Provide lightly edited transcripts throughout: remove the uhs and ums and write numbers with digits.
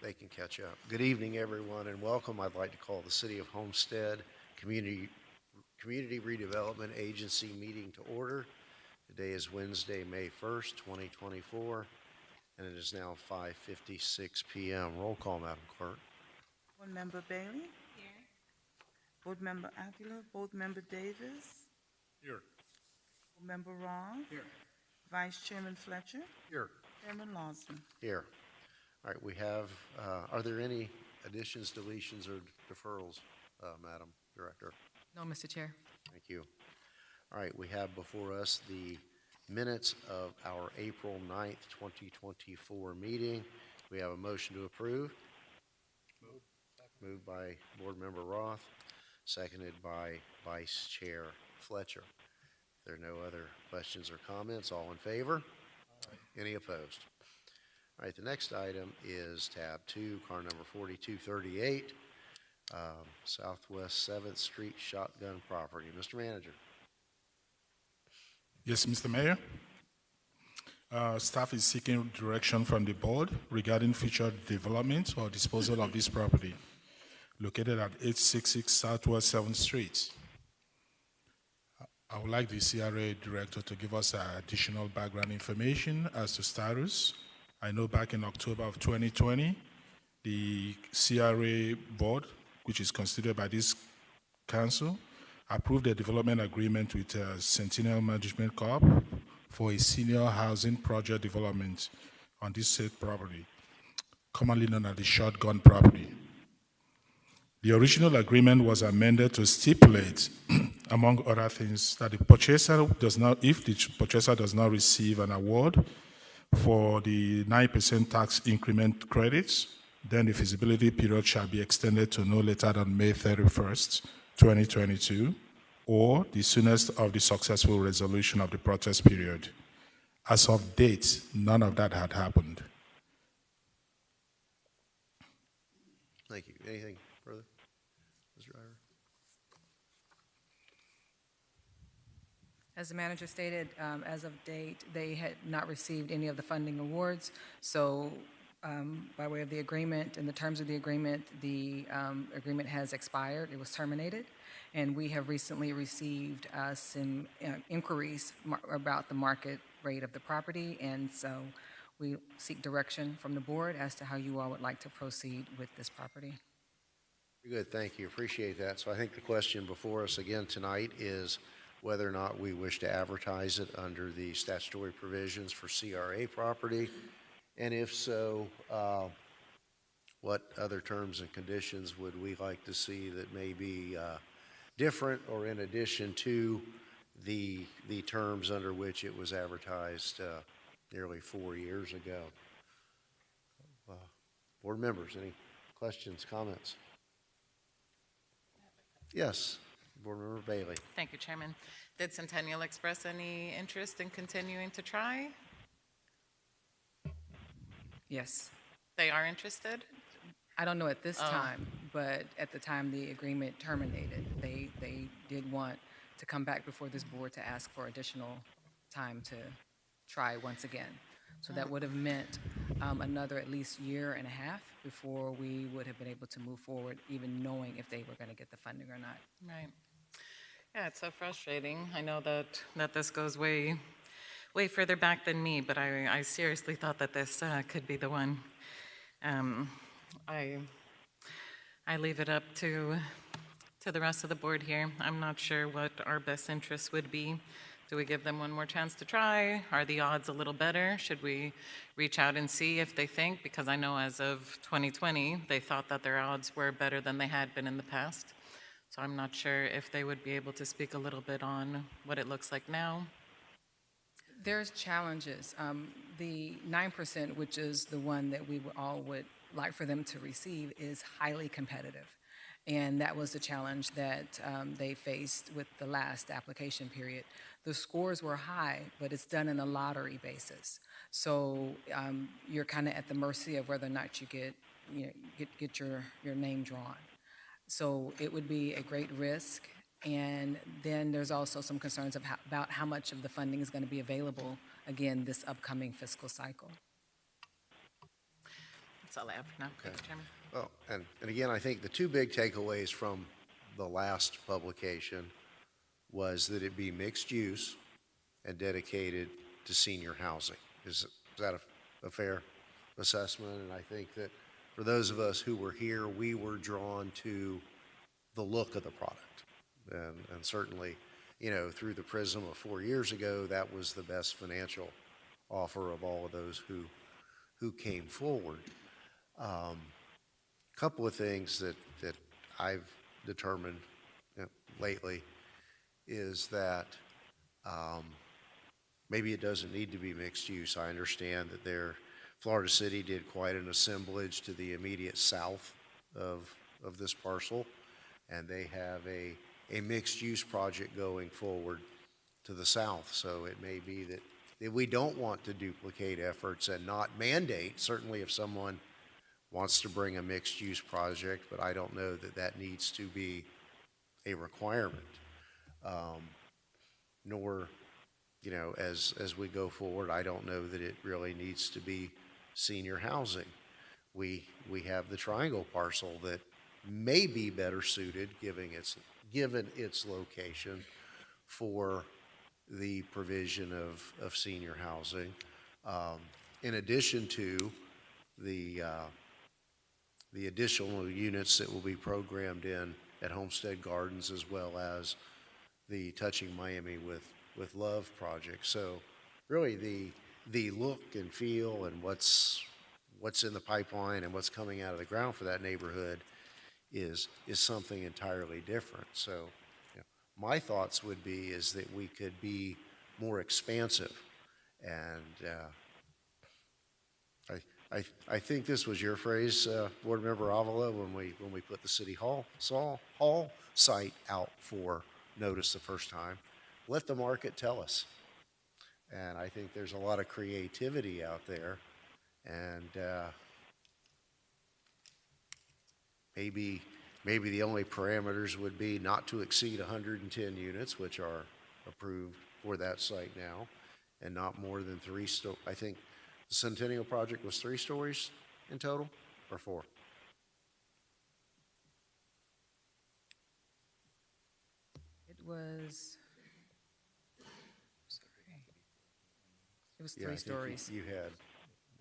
they can catch up. Good evening, everyone, and welcome. I'd like to call the City of Homestead Community Redevelopment Agency meeting to order. Today is Wednesday, May 1st, 2024, and it is now 5:56 p.m. Roll call, Madam Clerk. Board Member Bailey? Here. Board Member Aguilar? Board Member Davis? Here. Board Member Ross? Here. Vice Chairman Fletcher? Here. Chairman Lawson? Here. All right, we have, are there any additions, deletions, or deferrals, Madam Director? No, Mr. Chair. Thank you. All right, we have before us the minutes of our April 9th, 2024 meeting. We have a motion to approve. Moved by Board Member Roth, seconded by Vice Chair Fletcher. If there are no other questions or comments, all in favor? Any opposed? All right, the next item is tab 2, car number 4238, Southwest 7th Street Shotgun Property. Mr. Manager. Yes, Mr. Mayor. Staff is seeking direction from the board regarding future development or disposal of this property located at 866 Southwest 7th Street. I would like the CRA director to give us additional background information as to status. I know back in October of 2020, the CRA board, which is considered by this council, approved a development agreement with Sentinel Management Corp for a senior housing project development on this said property, commonly known as the shotgun property. The original agreement was amended to stipulate, among other things, that the purchaser does not, if the purchaser does not receive an award for the 9% tax increment credits, then the feasibility period shall be extended to no later than May 31st, 2022, or the soonest of the successful resolution of the protest period. As of date, none of that had happened. Thank you. Anything further? Mr. Driver? As the manager stated, as of date, they had not received any of the funding awards. So by way of the agreement and the terms of the agreement has expired. It was terminated. And we have recently received some inquiries about the market rate of the property. And so we seek direction from the board as to how you all would like to proceed with this property. Very good, thank you. Appreciate that. So I think the question before us again tonight is whether or not we wish to advertise it under the statutory provisions for CRA property. And if so, what other terms and conditions would we like to see that may be different or in addition to the terms under which it was advertised nearly 4 years ago? Board members, any questions, comments? Yes, Board Member Bailey. Thank you, Chairman. Did Centennial express any interest in continuing to try? Yes. They are interested? I don't know at this time, but at the time the agreement terminated, they did want to come back before this board to ask for additional time to try once again. So that would have meant another at least year and a half before we would have been able to move forward, even knowing if they were going to get the funding or not. Right. Yeah, it's so frustrating. I know that this goes way further back than me, but I seriously thought that this could be the one. I leave it up to the rest of the board here. I'm not sure what our best interests would be. Do we give them one more chance to try? Are the odds a little better? Should we reach out and see if they think? Because I know as of 2020, they thought that their odds were better than they had been in the past. So I'm not sure if they would be able to speak a little bit on what it looks like now. There's challenges. The 9%, which is the one that we all would like for them to receive, is highly competitive. And that was the challenge that they faced with the last application period. The scores were high, but it's done in a lottery basis. So you're kind of at the mercy of whether or not you get your name drawn. So it would be a great risk. And then there's also some concerns about how much of the funding is going to be available, again, this upcoming fiscal cycle. That's all I have for now, Mr. Chairman. Well, and again, I think the two big takeaways from the last publication was that it be mixed use and dedicated to senior housing. Is that a fair assessment? And I think that for those of us who were here, we were drawn to the look of the product. And certainly, through the prism of 4 years ago, that was the best financial offer of all of those who came forward. Couple of things that I've determined lately is that maybe it doesn't need to be mixed use. I understand that Florida City did quite an assemblage to the immediate south of this parcel, and they have a mixed use project going forward to the south. So it may be that we don't want to duplicate efforts and not mandate, certainly if someone wants to bring a mixed use project, but I don't know that needs to be a requirement. Nor, as we go forward, I don't know that it really needs to be senior housing. We have the triangle parcel that may be better suited, given its location, for the provision of senior housing. In addition to the additional units that will be programmed in at Homestead Gardens, as well as the Touching Miami with Love project. So really the look and feel and what's in the pipeline and what's coming out of the ground for that neighborhood is something entirely different. So my thoughts would be is that we could be more expansive. And I think this was your phrase, Board Member Avila, when we put the City Hall site out for notice the first time. Let the market tell us. And I think there's a lot of creativity out there. And maybe the only parameters would be not to exceed 110 units, which are approved for that site now, and not more than I think the Centennial project was 3 stories in total, or 4? It was, sorry, it was Yeah, I 3 think stories. You had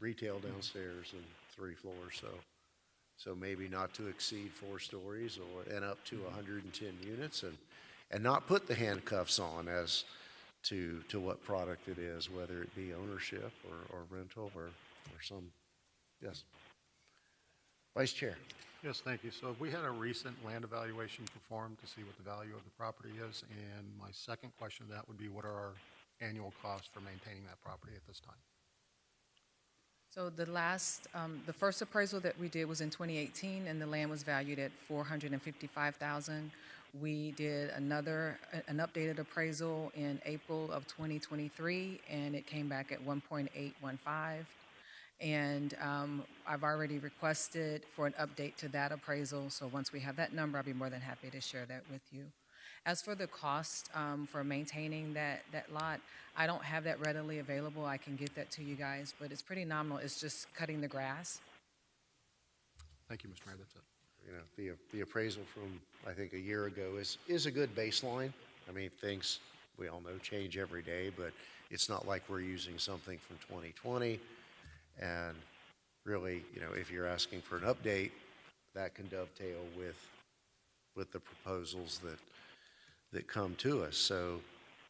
retail downstairs and 3 floors, so maybe not to exceed 4 stories and up to 110 units, and not put the handcuffs on as to what product it is, whether it be ownership or rental or some. Yes. Vice Chair. Yes, thank you. So we had a recent land evaluation performed to see what the value of the property is, and my second question to that would be, what are our annual costs for maintaining that property at this time? So the first appraisal that we did was in 2018, and the land was valued at $455,000. We did an updated appraisal in April of 2023, and it came back at 1.815. And I've already requested for an update to that appraisal. So once we have that number, I'll be more than happy to share that with you. As for the cost for maintaining that lot, I don't have that readily available. I can get that to you guys, but it's pretty nominal. It's just cutting the grass. Thank you, Mr. Mayor, that's it. The appraisal from, I think, a year ago is a good baseline. I mean, things, we all know, change every day, but it's not like we're using something from 2020. And really, if you're asking for an update, that can dovetail with the proposals that come to us. So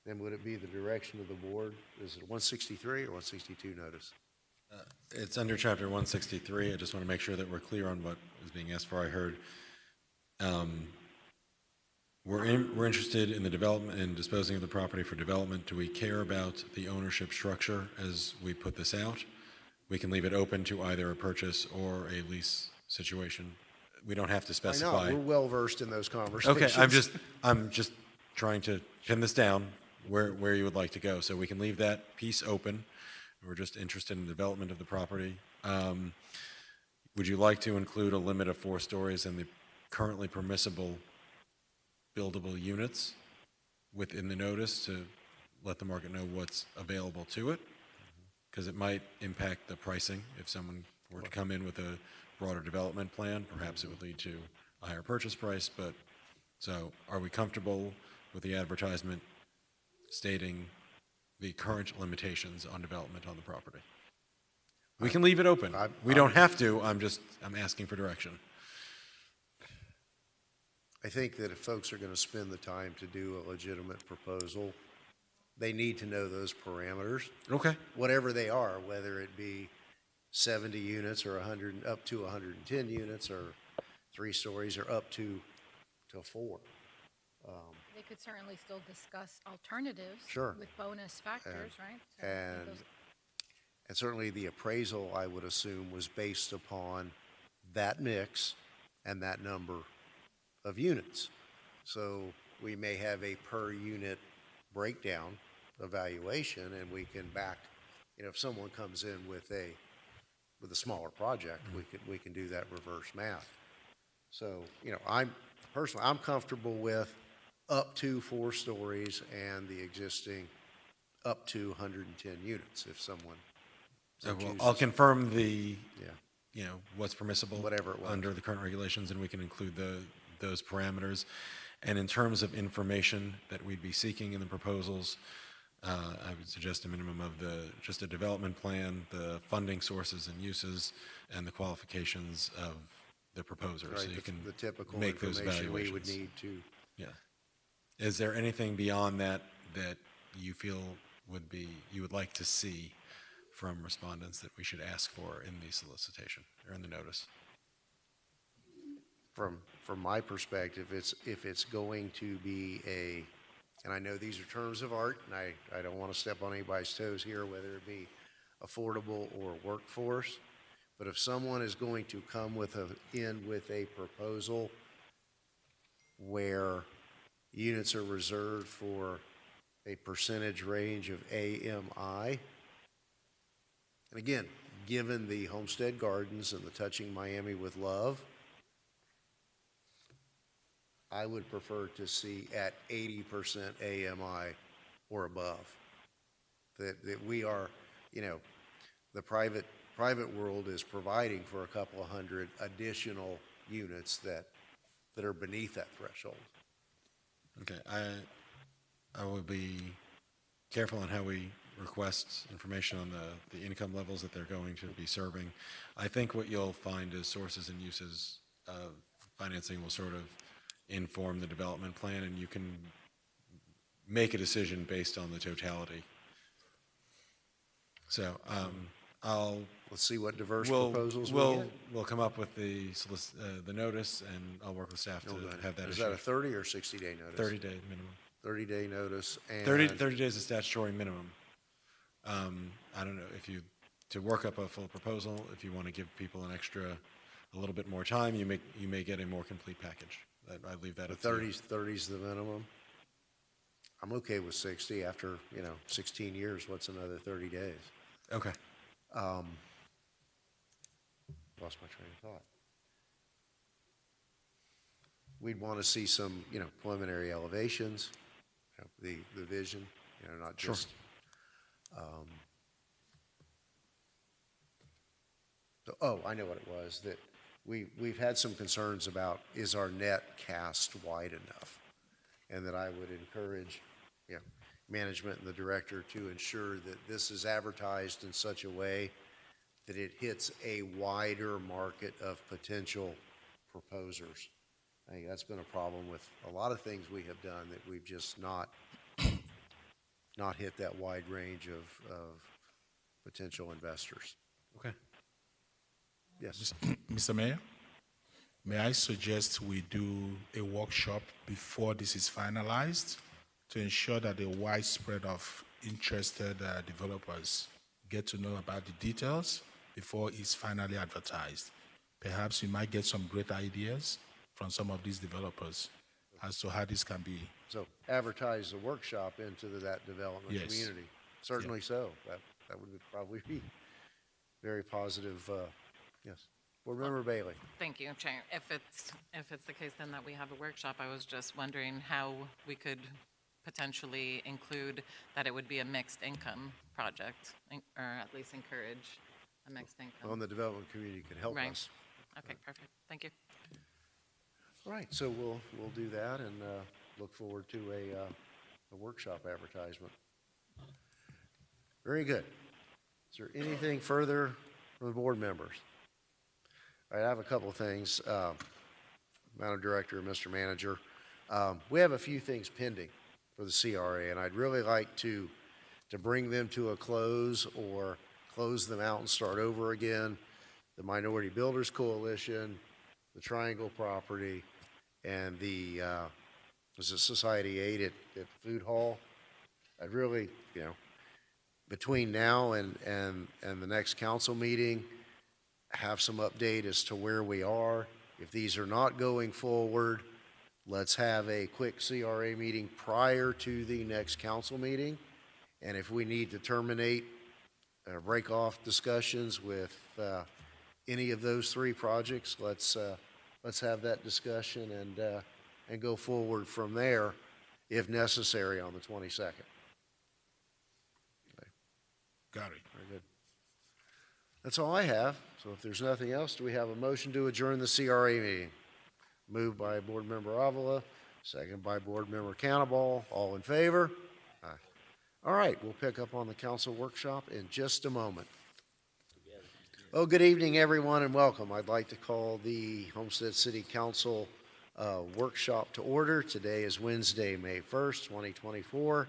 then would it be the direction of the board? Is it 163 or 162 notice? It's under Chapter 163. I just want to make sure that we're clear on what is being asked for. I heard we're interested in the development and disposing of the property for development. Do we care about the ownership structure as we put this out? We can leave it open to either a purchase or a lease situation. We don't have to specify. I know, we're well versed in those conversations. Okay, I'm just trying to pin this down where you would like to go. So we can leave that piece open. We're just interested in the development of the property. Would you like to include a limit of 4 stories in the currently permissible buildable units within the notice to let the market know what's available to it? Because it might impact the pricing if someone were to come in with a broader development plan, perhaps it would lead to a higher purchase price, but, so are we comfortable with the advertisement stating the current limitations on development on the property? We can leave it open. We don't have to, I'm asking for direction. I think that if folks are going to spend the time to do a legitimate proposal, they need to know those parameters, Okay. whatever they are, whether it be 70 units or 100, up to 110 units, or 3 stories, or up to 4. They could certainly still discuss alternatives. Sure. With bonus factors, right? So And, those- and certainly the appraisal, I would assume, was based upon that mix and that number of units. So we may have a per unit breakdown evaluation, and we can back, if someone comes in with a smaller project, we can do that reverse math. So, I'm comfortable with up to 4 stories and the existing up to 110 units if someone so So chooses. I'll confirm the, Yeah. what's permissible. Whatever it was. Under the current regulations, and we can include those parameters. And in terms of information that we'd be seeking in the proposals, I would suggest a minimum of just a development plan, the funding sources and uses, and the qualifications of the proposer. So Right, you can the typical make those information we would evaluations. need to. Yeah. Is there anything beyond that that you feel you would like to see from respondents that we should ask for in the solicitation or in the notice? From my perspective, if it's going to be and I know these are terms of art, and I don't want to step on anybody's toes here, whether it be affordable or workforce, but if someone is going to come in with a proposal where units are reserved for a percentage range of AMI, and again, given the Homestead Gardens and the Touching Miami with Love, I would prefer to see at 80% AMI or above. That we are, the private world is providing for a couple of hundred additional units that are beneath that threshold. Okay, I will be careful on how we request information on the income levels that they're going to be serving. I think what you'll find is sources and uses of financing will sort of inform the development plan, and you can make a decision based on the totality. So, Let's see what diverse proposals we get. we'll come up with the notice, and I'll work with staff to have that Is issued. that a 30 or 60-day notice? 30-day minimum. 30-day notice, and 30 days is statutory minimum. I don't know to work up a full proposal, if you want to give people a little bit more time, you may get a more complete package. I leave that the up to you. 30's the minimum. I'm okay with 60 after, 16 years. What's another 30 days? Okay. Lost my train of thought. We'd want to see some, preliminary elevations, the vision, not Sure. just. I know what it was, that we've had some concerns about, is our net cast wide enough? And that I would encourage, management and the director to ensure that this is advertised in such a way that it hits a wider market of potential proposers. I think that's been a problem with a lot of things we have done, that we've just not hit that wide range of potential investors. Okay. Yes. Mr. Mayor, may I suggest we do a workshop before this is finalized to ensure that a wide spread of interested developers get to know about the details before it's finally advertised. Perhaps we might get some great ideas from some of these developers as to how this can be. So advertise the workshop into that development Yes. community. Certainly so. That would probably be very positive. Yes. Board Member Bailey. Thank you, Chair. If it's the case then that we have a workshop, I was just wondering how we could potentially include that it would be a mixed income project, or at least encourage a next on income. the development community can help Right. us. Okay, perfect. Thank you. All right, so we'll do that and look forward to a workshop advertisement. Very good. Is there anything further from the board members? All right, I have a couple of things, Madam Director and Mr. Manager. We have a few things pending for the CRA, and I'd really like to bring them to a close or close them out and start over again. The Minority Builders Coalition, the Triangle property, and the was it Society 8 at the Food Hall. I'd really, between now and the next council meeting, have some update as to where we are. If these are not going forward, let's have a quick CRA meeting prior to the next council meeting. And if we need to terminate or break off discussions with any of those three projects, let's have that discussion and go forward from there if necessary on the 22nd. Gary. Very good. That's all I have. So if there's nothing else, do we have a motion to adjourn the CRA meeting? Moved by Board Member Avila, second by Board Member Cannibal. All in favor? Aye. All right, we'll pick up on the council workshop in just a moment. Oh, good evening, everyone, and welcome. I'd like to call the Homestead City Council workshop to order. Today is Wednesday, May 1st, 2024,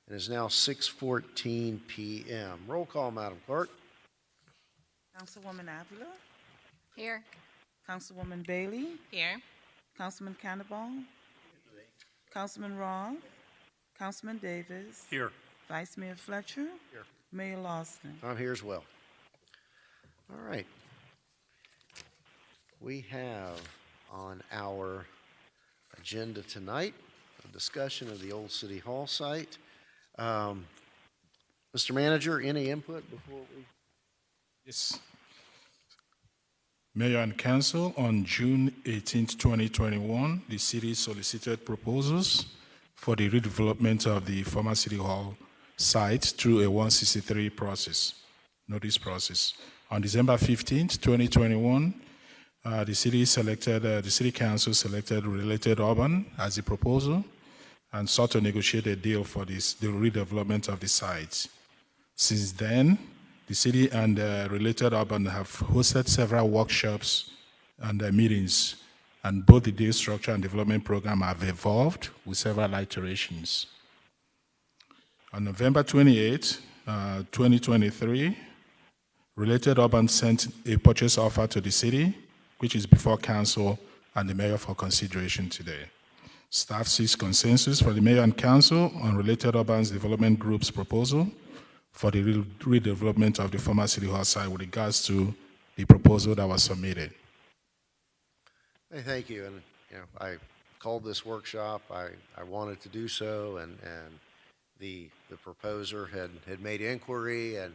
and it's now 6:14 p.m. Roll call, Madam Clerk. Councilwoman Avila, Here. Councilwoman Bailey, Here. Councilman Cannibal, Councilman Roth, Councilman Davis. Here. Vice Mayor Fletcher. Here. Mayor Lawson. I'm here as well. All right. We have on our agenda tonight a discussion of the old City Hall site. Mr. Manager, any input before we? Yes. Mayor and Council, on June 18, 2021, the city solicited proposals for the redevelopment of the former City Hall site through a 163 notice process. On December 15, 2021, the City Council selected Related Urban as the proposal and sought to negotiate a deal for the redevelopment of the site. Since then, the city and Related Urban have hosted several workshops and meetings, and both the deal structure and development program have evolved with several iterations. On November 28, 2023, Related Urban sent a purchase offer to the city, which is before council and the mayor for consideration today. Staff seeks consensus for the mayor and council on Related Urban's development group's proposal for the redevelopment of the former City Hall site with regards to the proposal that was submitted. Hey, thank you. And, I called this workshop. I wanted to do so, and the proposer had made inquiry, and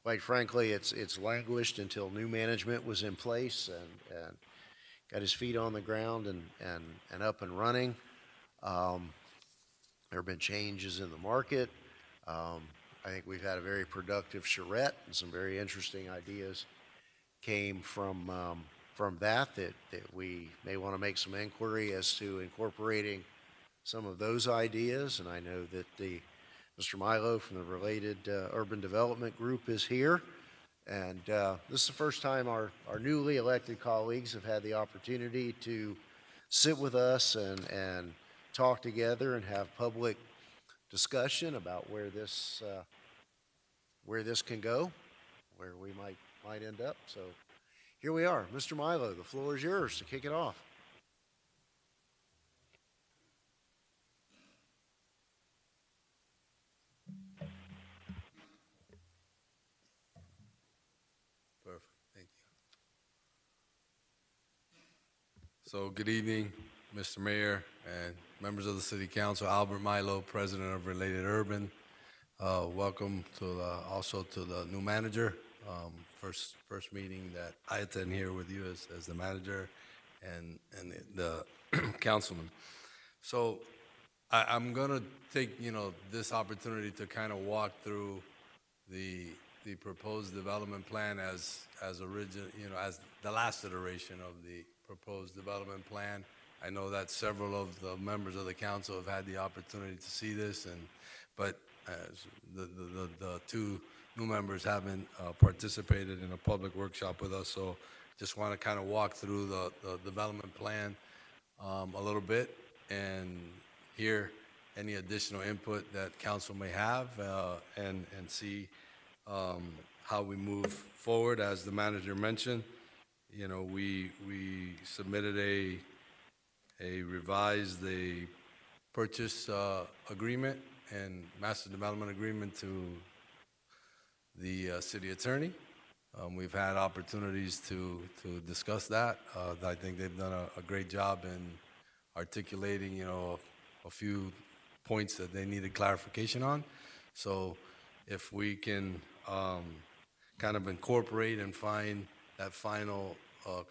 quite frankly, it's languished until new management was in place and got his feet on the ground and up and running. There have been changes in the market. I think we've had a very productive charrette, and some very interesting ideas came from that we may want to make some inquiry as to incorporating some of those ideas. And I know that Mr. Milo from the Related Urban Development Group is here. And this is the first time our newly elected colleagues have had the opportunity to sit with us and talk together and have public discussion about where this can go, where we might end up. So here we are. Mr. Milo, the floor is yours to kick it off. Perfect. Thank you. So good evening, Mr. Mayor and members of the City Council. Albert Milo, President of Related Urban. Welcome to also to the new manager. First meeting that I attend here with you as the manager and the councilman. So I'm gonna take this opportunity to kind of walk through the the proposed development plan as origin, as the last iteration of the proposed development plan. I know that several of the members of the council have had the opportunity to see this, but the two new members haven't participated in a public workshop with us, so just want to kind of walk through the development plan a little bit and hear any additional input that council may have and see how we move forward. As the manager mentioned, we submitted a revised purchase agreement and master development agreement to the city attorney. We've had opportunities to discuss that. I think they've done a great job in articulating, a few points that they needed clarification on. So if we can kind of incorporate and find that final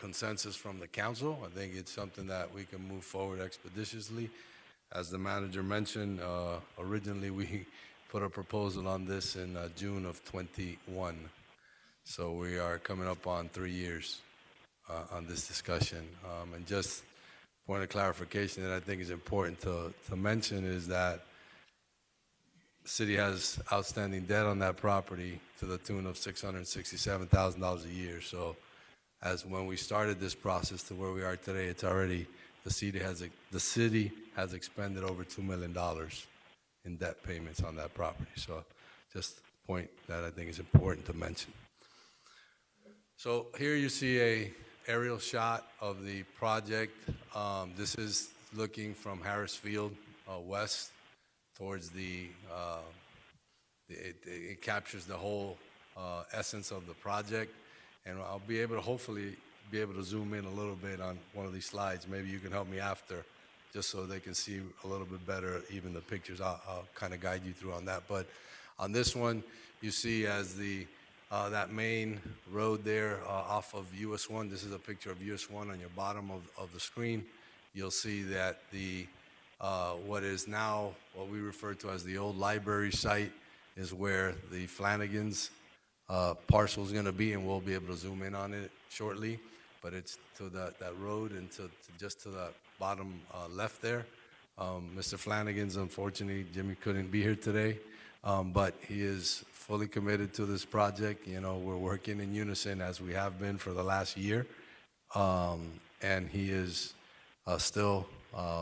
consensus from the council, I think it's something that we can move forward expeditiously. As the manager mentioned, originally we put a proposal on this in June of '21. So we are coming up on 3 years on this discussion. And just point of clarification that I think is important to mention is that the city has outstanding debt on that property to the tune of $667,000 a year. So as when we started this process to where we are today, it's already, the city has expended over $2 million in debt payments on that property. So just a point that I think is important to mention. So here you see a aerial shot of the project. This is looking from Harris Field west towards it captures the whole essence of the project. And I'll be able to hopefully be able to zoom in a little bit on one of these slides. Maybe you can help me after, just so they can see a little bit better, even the pictures. I'll kind of guide you through on that. But on this one, you see as that main road there off of US 1, this is a picture of US 1 on your bottom of the screen. You'll see that what is now what we refer to as the old library site is where the Flanagan's parcel is going to be, and we'll be able to zoom in on it shortly. But it's to that road and just to the bottom left there. Mr. Flanagan's, unfortunately, Jimmy couldn't be here today, but he is fully committed to this project. We're working in unison as we have been for the last year, and he is still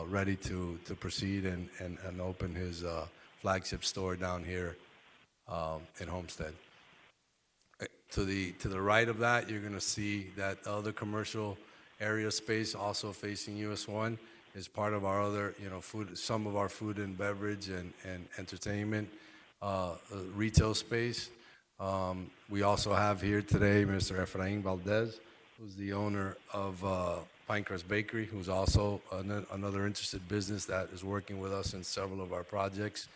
ready to proceed and open his flagship store down here in Homestead. To the right of that, you're going to see that other commercial area space also facing US 1 is part of our other, some of our food and beverage and entertainment retail space. We also have here today Mr. Efrain Valdez, who's the owner of Pinecrest Bakery, who's also another interested business that is working with us in several of our projects.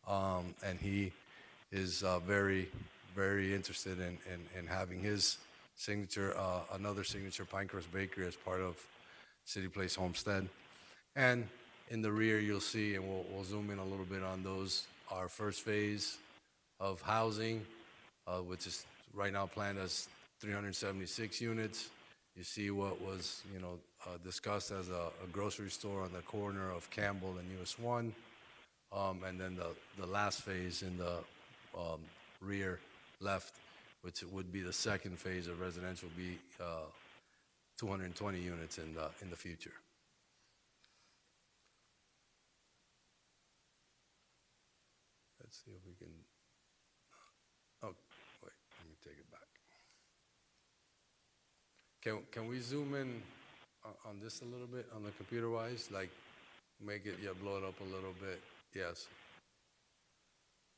And he is very, very interested in having his signature, another signature Pinecrest Bakery as part of City Place Homestead. And in the rear, you'll see, and we'll zoom in a little bit on those, our first phase of housing, which is right now planned as 376 units. You see what was, discussed as a grocery store on the corner of Campbell and US 1. And then the last phase in the rear left, which would be the second phase of residential, be 220 units in the future. Let's see if we can. Oh, wait, let me take it back. Can we zoom in on this a little bit on the computer wise? Like make it, blow it up a little bit. Yes.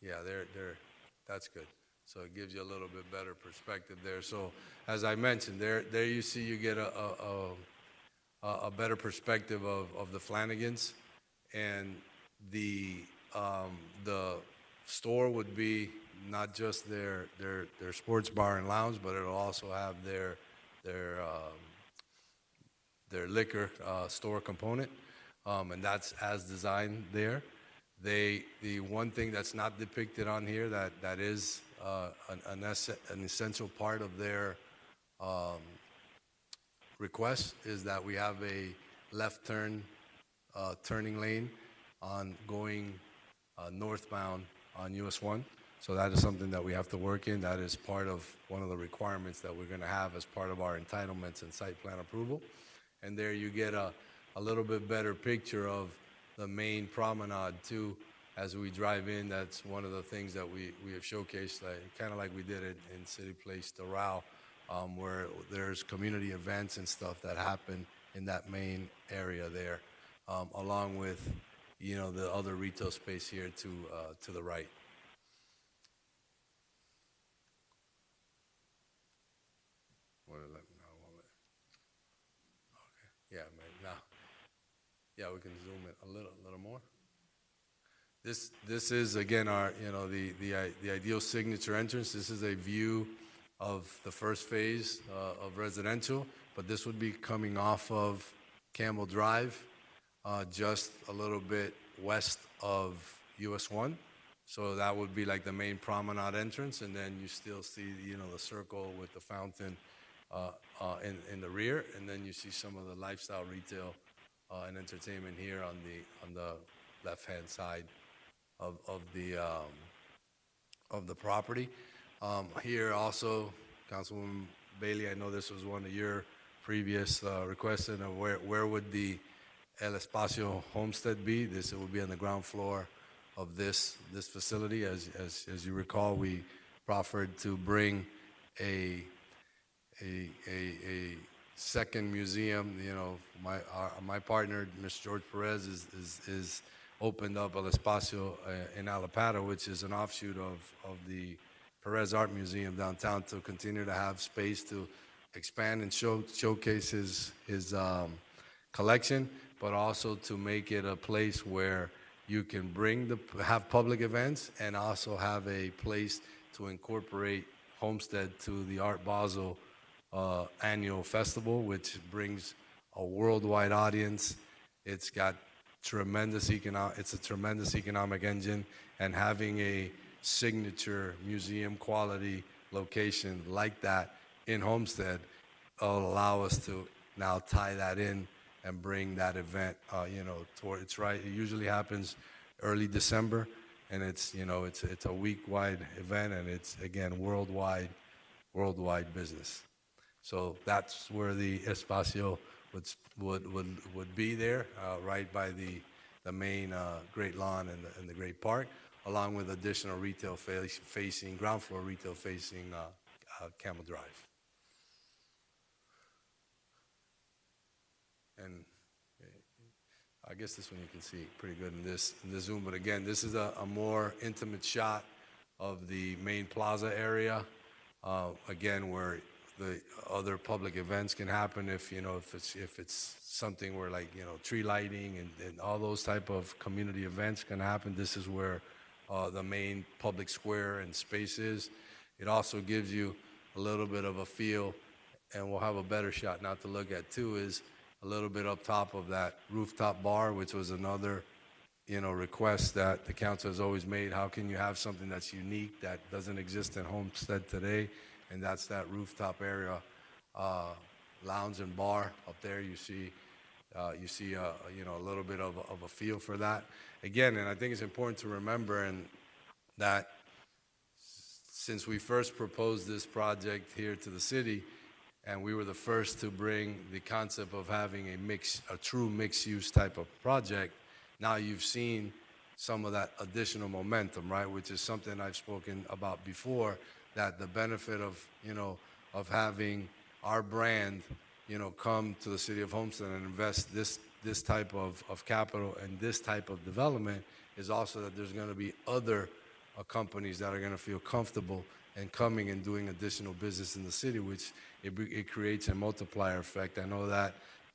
Yeah, there. That's good. So it gives you a little bit better perspective there. So as I mentioned, there you see you get a better perspective of the Flanagans, and the store would be not just their sports bar and lounge, but it'll also have their liquor store component, and that's as designed there. The one thing that's not depicted on here that is an essential part of their request is that we have a left turning lane on going northbound on US 1. So that is something that we have to work in. That is part of one of the requirements that we're going to have as part of our entitlements and site plan approval. And there you get a little bit better picture of the main promenade too. As we drive in, that's one of the things that we have showcased, kind of like we did it in City Place Doral, where there's community events and stuff that happen in that main area there, along with, the other retail space here to the right. What did I- no, hold it. Okay. Yeah, man, now. Yeah, we can zoom it a little more. This is again our, the ideal signature entrance. This is a view of the first phase of residential, but this would be coming off of Campbell Drive, just a little bit west of US 1. So that would be like the main promenade entrance, and then you still see, the circle with the fountain in the rear, and then you see some of the lifestyle retail and entertainment here on the left-hand side of the property. Here also, Councilwoman Bailey, I know this was one of your previous requests, and where would the El Espacio homestead be? It would be on the ground floor of this facility. As you recall, we proffered to bring a second museum. My partner, Mr. George Perez, is opened up El Espacio in Alapata, which is an offshoot of the Perez Art Museum downtown, to continue to have space to expand and showcase his collection, but also to make it a place where you can have public events and also have a place to incorporate Homestead to the Art Basel annual festival, which brings a worldwide audience. It's got it's a tremendous economic engine, and having a signature museum quality location like that in Homestead will allow us to now tie that in and bring that event, it's right. It usually happens early December, and it's a week-wide event, and it's again worldwide business. So that's where the Espacio would be there, right by the main Great Lawn and the Great Park, along with additional retail facing ground floor retail facing Camel Drive. And I guess this one you can see pretty good in this zoom. But again, this is a more intimate shot of the main plaza area. Again, where the other public events can happen if it's something where tree lighting and all those type of community events can happen. This is where the main public square and space is. It also gives you a little bit of a feel, and we'll have a better shot not to look at too, is a little bit up top of that rooftop bar, which was another request that the council has always made. How can you have something that's unique that doesn't exist in Homestead today? And that's that rooftop area, lounge and bar up there. You see a little bit of a feel for that. Again, and I think it's important to remember that since we first proposed this project here to the city, and we were the first to bring the concept of having a true mixed-use type of project, now you've seen some of that additional momentum, right? Which is something I've spoken about before, that the benefit of having our brand, come to the city of Homestead and invest this type of capital and this type of development is also that there's going to be other companies that are going to feel comfortable and coming and doing additional business in the city, which it creates a multiplier effect. I know that,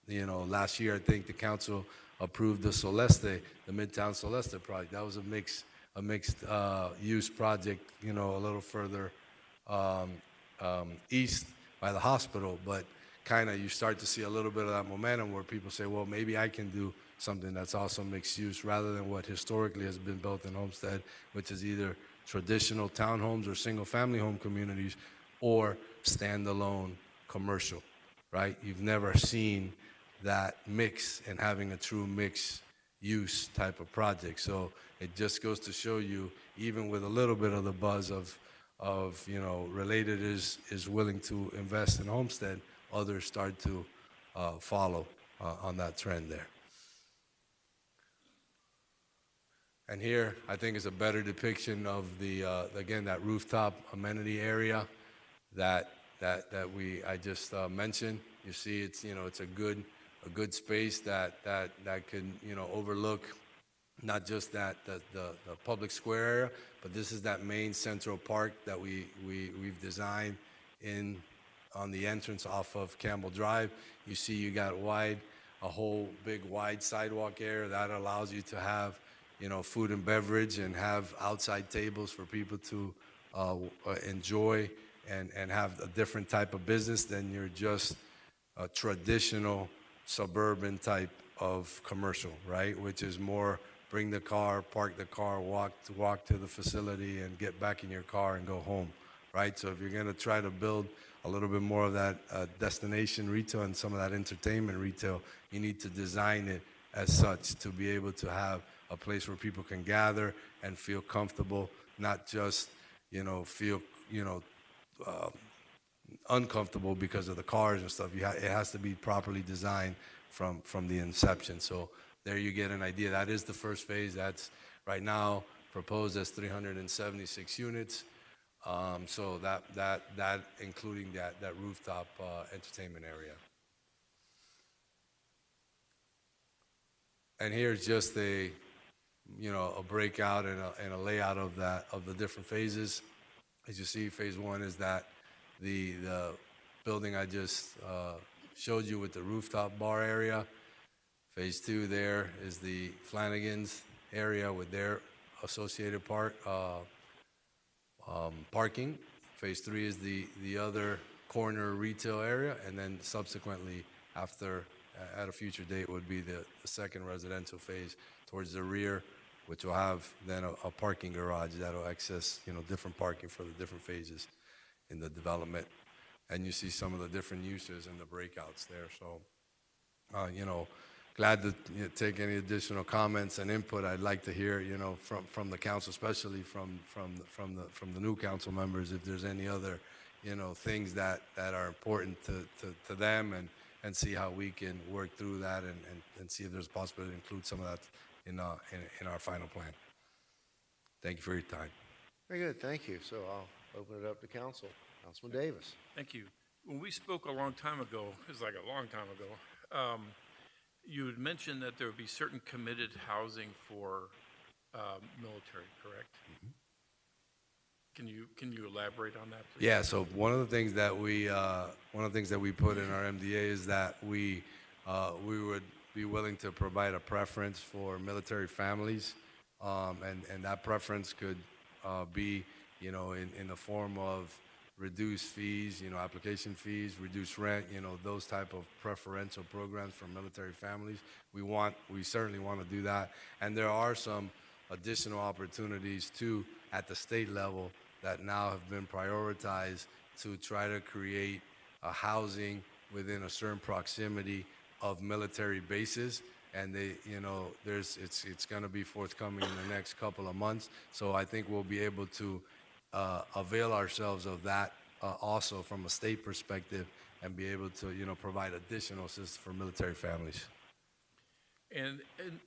last year I think the council approved the Midtown Soleste project. That was a mixed use project, a little further east by the hospital, but kind of you start to see a little bit of that momentum where people say, well, maybe I can do something that's also mixed use rather than what historically has been built in Homestead, which is either traditional townhomes or single family home communities or standalone commercial, right? You've never seen that mix and having a true mix use type of project. So it just goes to show you, even with a little bit of the buzz of Related is willing to invest in Homestead, others start to follow on that trend there. And here, I think is a better depiction of the again, that rooftop amenity area that I just mentioned. You see, it's it's a good space that can overlook not just the public square area, but this is that main central park that we've designed on the entrance off of Campbell Drive. You see, you got a whole big wide sidewalk area that allows you to have food and beverage and have outside tables for people to enjoy and have a different type of business than you're just a traditional suburban type of commercial, right? Which is more bring the car, park the car, walk to the facility and get back in your car and go home, right? So if you're gonna try to build a little bit more of that destination retail and some of that entertainment retail, you need to design it as such to be able to have a place where people can gather and feel comfortable, not just feel uncomfortable because of the cars and stuff. It has to be properly designed from the inception. So there you get an idea. That is the first phase. That's right now proposed as 376 units. So that including that rooftop entertainment area. And here's just a breakout and a layout of the different phases. As you see, phase one is that the building I just showed you with the rooftop bar area. Phase two there is the Flanagan's area with their associated parking. Phase three is the other corner retail area, and then subsequently after at a future date would be the second residential phase towards the rear, which will have then a parking garage that'll access different parking for the different phases in the development. And you see some of the different uses and the breakouts there. So glad to take any additional comments and input. I'd like to hear from the council, especially from the new council members, if there's any other things that are important to them, and see how we can work through that and see if there's a possibility to include some of that in our final plan. Thank you for your time. Very good, thank you. So I'll open it up to council. Councilman Davis. Thank you. When we spoke a long time ago, it was like a long time ago, you had mentioned that there would be certain committed housing for military, correct? Mm-hmm. Can you elaborate on that, please? Yeah. So one of the things that we put in our MDA is that we would be willing to provide a preference for military families, and that preference could be in the form of reduced fees, application fees, reduced rent, those type of preferential programs for military families. We certainly want to do that. And there are some additional opportunities too at the state level that now have been prioritized to try to create a housing within a certain proximity of military bases. And it's going to be forthcoming in the next couple of months. So I think we'll be able to avail ourselves of that also from a state perspective and be able to provide additional assistance for military families. And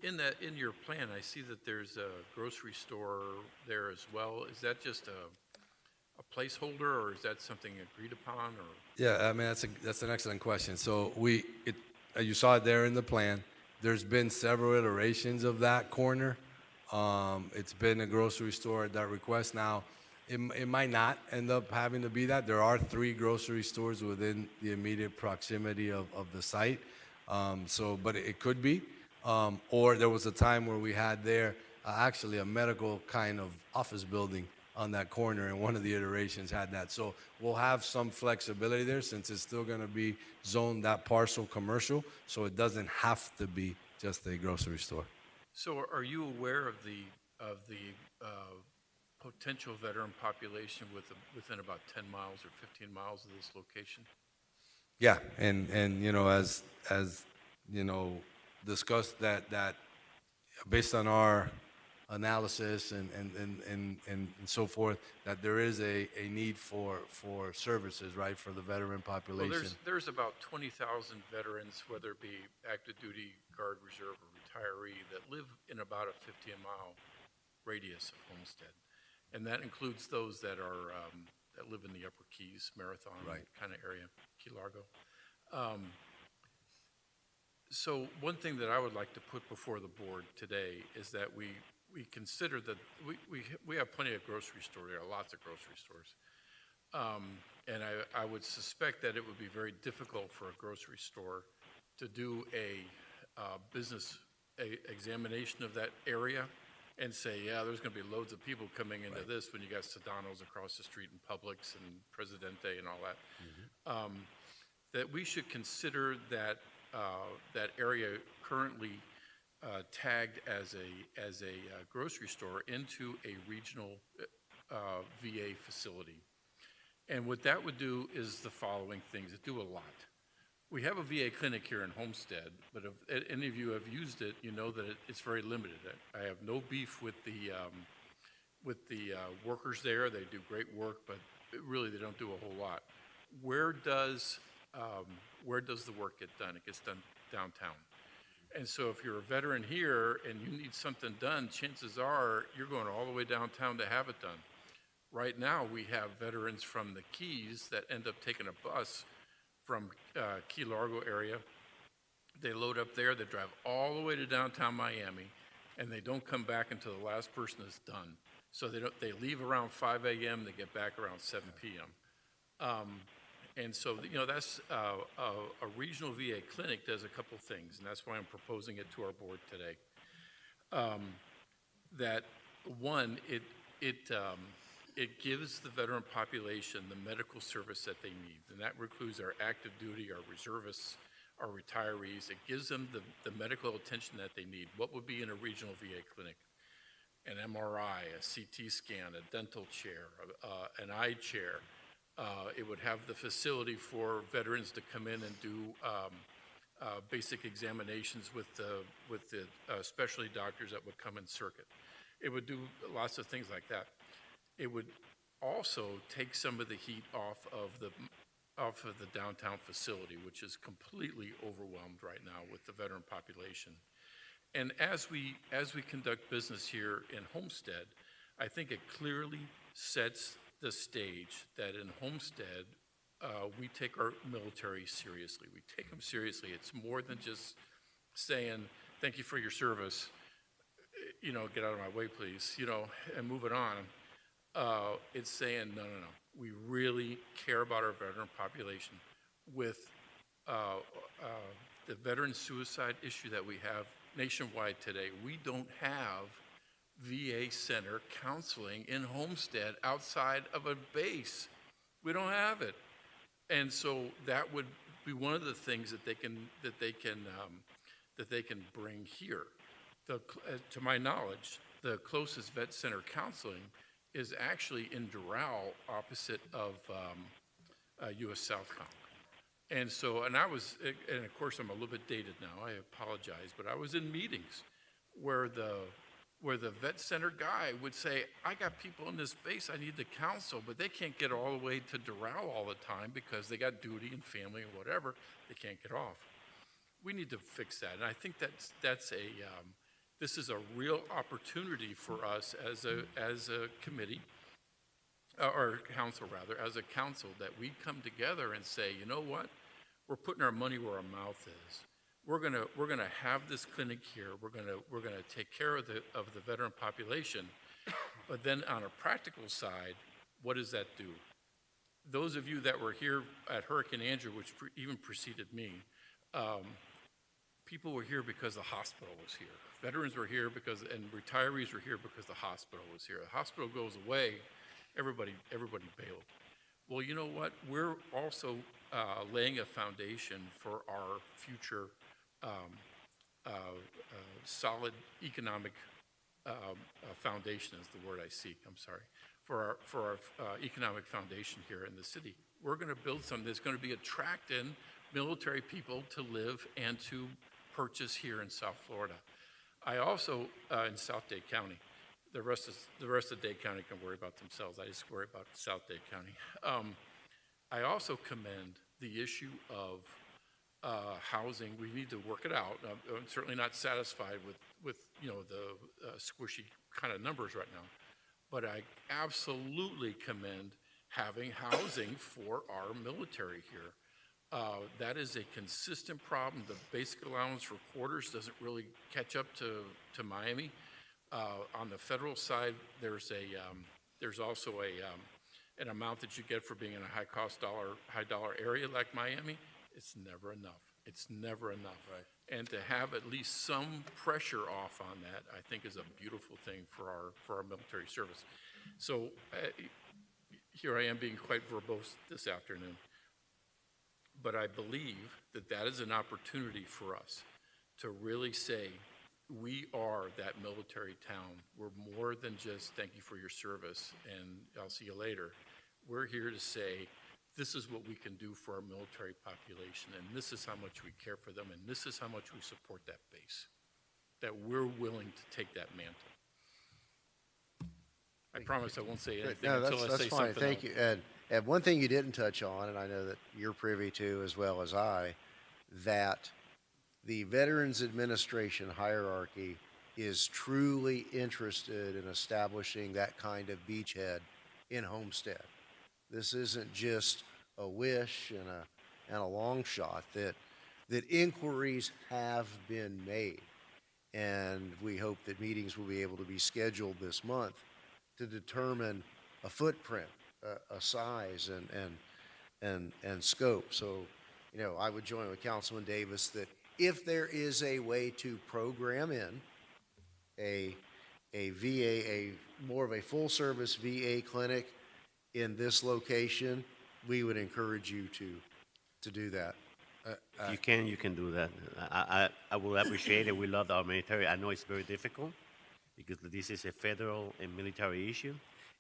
in your plan, I see that there's a grocery store there as well. Is that just a placeholder, or is that something agreed upon? Or yeah, I mean that's an excellent question. So you saw it there in the plan. There's been several iterations of that corner. It's been a grocery store at that request. Now, it might not end up having to be that. There are 3 grocery stores within the immediate proximity of the site. But it could be. Or there was a time where we had there actually a medical kind of office building on that corner, and one of the iterations had that. So we'll have some flexibility there since it's still going to be zoned that parcel commercial, so it doesn't have to be just a grocery store. So are you aware of the potential veteran population within about 10 miles or 15 miles of this location? Yeah, and you know, as you know, discussed that based on our analysis and so forth, that there is a need for services, right, for the veteran Well, population. there's about 20,000 veterans, whether it be active duty, guard, reserve, or retiree, that live in about a 15-mile radius of Homestead. And that includes those that are, that live in the Upper Keys, Marathon kind of area, Key Largo. So one thing that I would like to put before the board today is that we consider that we have plenty of grocery stores. There are lots of grocery stores. And I would suspect that it would be very difficult for a grocery store to do a business examination of that area and say, yeah, there's going to be loads of people coming into this when you got Sedano's across the street and Publix and Presidente and all that. That we should consider that that area currently tagged as a grocery store into a regional VA facility. And what that would do is the following things. It do a lot. We have a VA clinic here in Homestead, but if any of you have used it, you know that it's very limited. I have no beef with the workers there. They do great work, but really they don't do a whole lot. Where does the work get done? It gets done downtown. And so if you're a veteran here and you need something done, chances are you're going all the way downtown to have it done. Right now, we have veterans from the Keys that end up taking a bus from Key Largo area. They load up there, they drive all the way to downtown Miami, and they don't come back until the last person is done. So they leave around 5 a.m., they get back around 7 p.m. And so, you know, that's a regional VA clinic does a couple things, and that's why I'm proposing it to our board today. That one, it gives the veteran population the medical service that they need, and that includes our active duty, our reservists, our retirees. It gives them the medical attention that they need. What would be in a regional VA clinic? An MRI, a CT scan, a dental chair, an eye chair. It would have the facility for veterans to come in and do basic examinations with the specialty doctors that would come in circuit. It would do lots of things like that. It would also take some of the heat off of the downtown facility, which is completely overwhelmed right now with the veteran population. And as we conduct business here in Homestead, I think it clearly sets the stage that in Homestead, we take our military seriously. We take them seriously. It's more than just saying, thank you for your service, you know, get out of my way, please, you know, and move it on. It's saying, no. We really care about our veteran population. With the veteran suicide issue that we have nationwide today, we don't have VA center counseling in Homestead outside of a base. We don't have it. And so that would be one of the things that they can bring here. To my knowledge, the closest vet center counseling is actually in Doral, opposite of U.S. Southcom. And so, and of course I'm a little bit dated now, I apologize, but I was in meetings where the vet center guy would say, I got people in this base I need to counsel, but they can't get all the way to Doral all the time because they got duty and family and whatever, they can't get off. We need to fix that, and I think this is a real opportunity for us as a committee, or council rather, as a council, that we come together and say, you know what, we're putting our money where our mouth is. We're gonna have this clinic here. We're gonna take care of the veteran population, but then on a practical side, what does that do? Those of you that were here at Hurricane Andrew, which even preceded me, people were here because the hospital was here. Veterans were here and retirees were here because the hospital was here. The hospital goes away, everybody bailed. Well, you know what? We're also laying a foundation for our future solid economic foundation is the word I seek. I'm sorry. For our economic foundation here in the city. We're going to build something that's going to be attracting military people to live and to purchase here in South Florida. I also, in South Dade County, the rest of Dade County can worry about themselves. I just worry about South Dade County. I also commend the issue of housing. We need to work it out. I'm certainly not satisfied with you know, the squishy kind of numbers right now, but I absolutely commend having housing for our military here. That is a consistent problem. The basic allowance for quarters doesn't really catch up to Miami. On the federal side, there's also an amount that you get for being in a high dollar area like Miami. It's never enough. It's never enough. Right. And to have at least some pressure off on that, I think, is a beautiful thing for our military service. So here I am being quite verbose this afternoon, but I believe that that is an opportunity for us to really say we are that military town. We're more than just thank you for your service and I'll see you later. We're here to say this is what we can do for our military population, and this is how much we care for them, and this is how much we support that base, that we're willing to take that mantle. I promise I won't say anything No, until I that's say fine. something Thank else. you. And one thing you didn't touch on, and I know that you're privy to as well as I, that the Veterans Administration hierarchy is truly interested in establishing that kind of beachhead in Homestead. This isn't just a wish and a long shot, that inquiries have been made. And we hope that meetings will be able to be scheduled this month to determine a footprint, a size, and scope. So, you know, I would join with Councilman Davis that if there is a way to program in a VA, more of a full-service VA clinic in this location, we would encourage you to do that. If you can do that. I will appreciate it. We love our military. I know it's very difficult because this is a federal and military issue,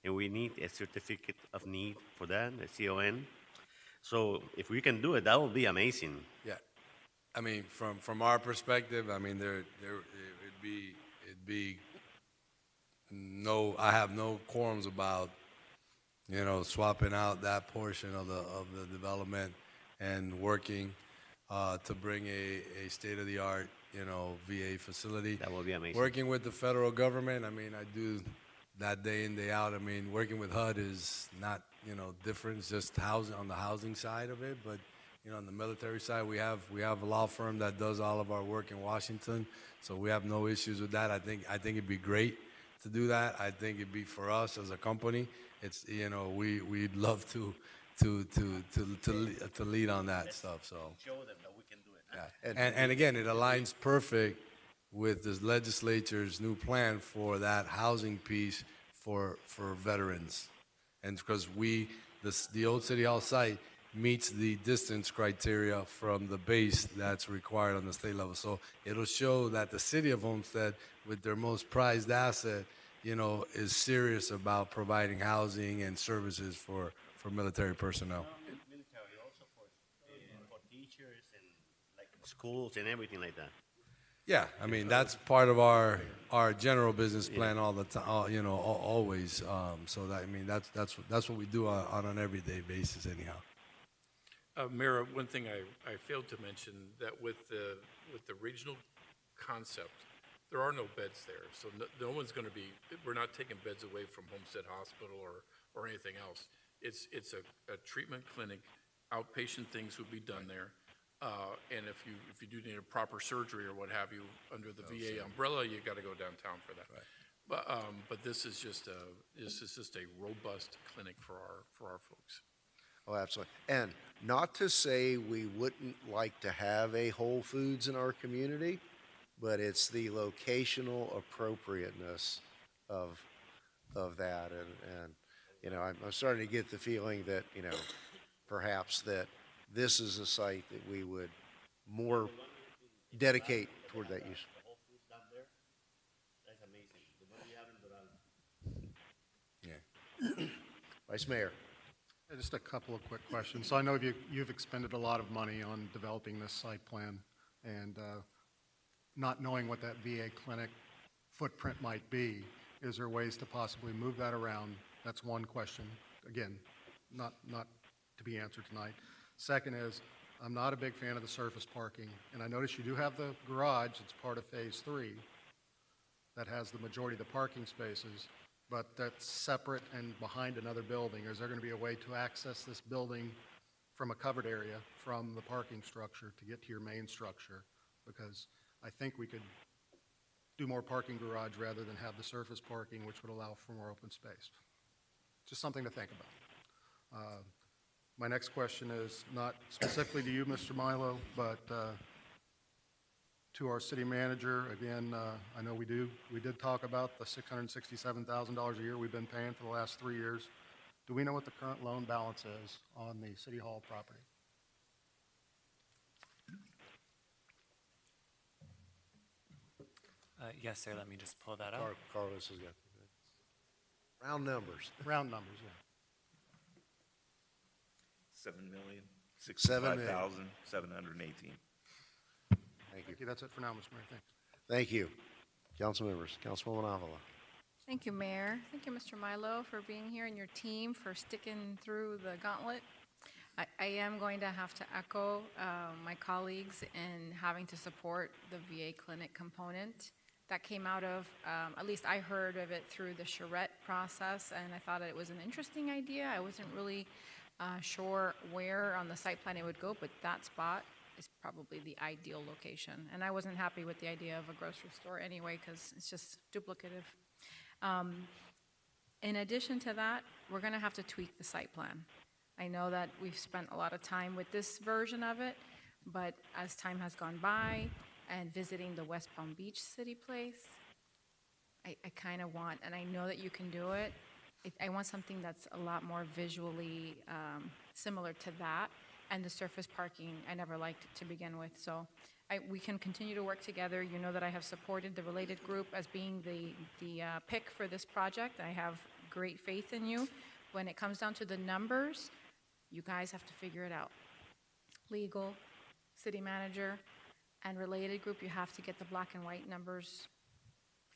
and we need a certificate of need for that, a CON. So if we can do it, that would be amazing. Yeah, I mean, from our perspective, I mean, it'd be no, I have no qualms about, you know, swapping out that portion of the development and working to bring a state-of-the-art, you know, VA facility. That would be amazing. Working with the federal government, I mean, I do that day in, day out. I mean, working with HUD is not, you know, different. It's just housing on the housing side of it, but you know, on the military side, we have a law firm that does all of our work in Washington, so we have no issues with that. I think it'd be great to do that. I think it'd be for us as a company. It's, you know, we'd love to lead on that stuff. So Show them that we can do it. yeah, and again, it aligns perfect with the legislature's new plan for that housing piece for veterans, and because the old City Hall site meets the distance criteria from the base that's required on the state level. So it'll show that the city of Homestead, with their most prized asset, you know, is serious about providing housing and services for military personnel. Military also for teachers and like schools and everything like that. Yeah, I mean, that's part of our general business plan all the time, you know, always. So that, I mean, that's what we do on an everyday basis anyhow. Mayor, one thing I failed to mention, that with the regional concept, there are no beds there. So no one's going to be, we're not taking beds away from Homestead Hospital or anything else. It's a treatment clinic, outpatient things would be done there. And if you do need a proper surgery or what have you under the VA umbrella, you got to go downtown for that. Right. But this is just a robust clinic for our folks. Oh, absolutely. And not to say we wouldn't like to have a Whole Foods in our community, but it's the locational appropriateness of that. And You know, I'm starting to get the feeling that, you know, perhaps that this is a site that we would more dedicate toward that use. Yeah. Vice Mayor. Yeah, just a couple of quick questions. So I know you've expended a lot of money on developing this site plan, and not knowing what that VA clinic footprint might be, is there ways to possibly move that around? That's one question. Again, not to be answered tonight. Second is, I'm not a big fan of the surface parking, and I notice you do have the garage, it's part of Phase 3, that has the majority of the parking spaces, but that's separate and behind another building. Is there going to be a way to access this building from a covered area, from the parking structure, to get to your main structure? Because I think we could do more parking garage rather than have the surface parking, which would allow for more open space. Just something to think about. My next question is not specifically to you, Mr. Milo, but to our city manager. Again, I know we did talk about the $667,000 a year we've been paying for the last 3 years. Do we know what the current loan balance is on the City Hall property? Yes, sir. Let me just pull that up. Carlos has got round numbers. Round numbers, yeah. 7,065,718. Thank you. That's it for now, Mr. Mayor. Thanks. Thank you. Council members. Councilwoman Avila. Thank you, Mayor. Thank you, Mr. Milo, for being here and your team for sticking through the gauntlet. I am going to have to echo my colleagues in having to support the VA clinic component. That came out of, at least I heard of it through the charrette process, and I thought it was an interesting idea. I wasn't really sure where on the site plan it would go, but that spot is probably the ideal location. And I wasn't happy with the idea of a grocery store anyway, because it's just duplicative. In addition to that, we're going to have to tweak the site plan. I know that we've spent a lot of time with this version of it, but as time has gone by and visiting the West Palm Beach City Place, I kind of want, and I know that you can do it, I want something that's a lot more visually similar to that, and the surface parking I never liked to begin with. So we can continue to work together. You know that I have supported the related group as being the pick for this project. I have great faith in you. When it comes down to the numbers, you guys have to figure it out. Legal, city manager, and related group, you have to get the black and white numbers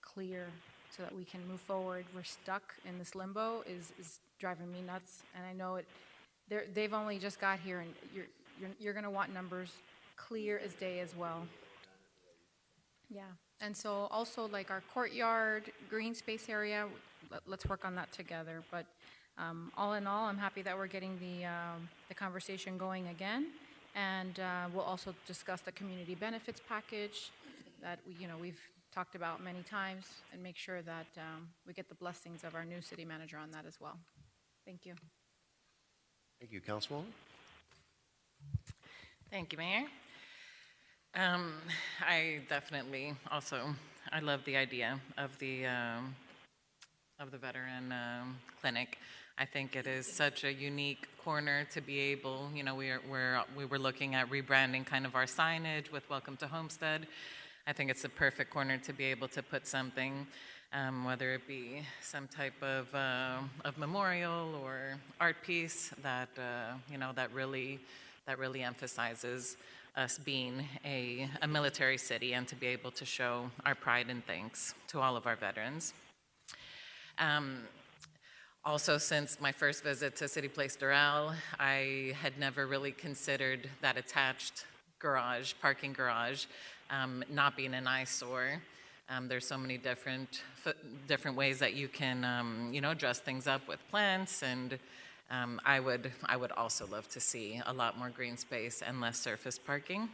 clear so that we can move forward. We're stuck in this limbo is driving me nuts, and I know it. They've only just got here, and you're going to want numbers clear as day as well. Yeah, and so also like our courtyard, green space area, let's work on that together. But all in all, I'm happy that we're getting the conversation going again, and we'll also discuss the community benefits package that we've talked about many times, and make sure that we get the blessings of our new city manager on that as well. Thank you. Thank you, Councilwoman. Thank you, Mayor. I definitely also, I love the idea of the veteran clinic. I think it is such a unique corner to be able, we were looking at rebranding kind of our signage with Welcome to Homestead. I think it's the perfect corner to be able to put something, whether it be some type of memorial or art piece that that really emphasizes us being a military city, and to be able to show our pride and thanks to all of our veterans. Also, since my first visit to City Place Doral, I had never really considered that attached parking garage, not being an eyesore. There's so many different ways that you can, dress things up with plants, and I would also love to see a lot more green space and less surface parking.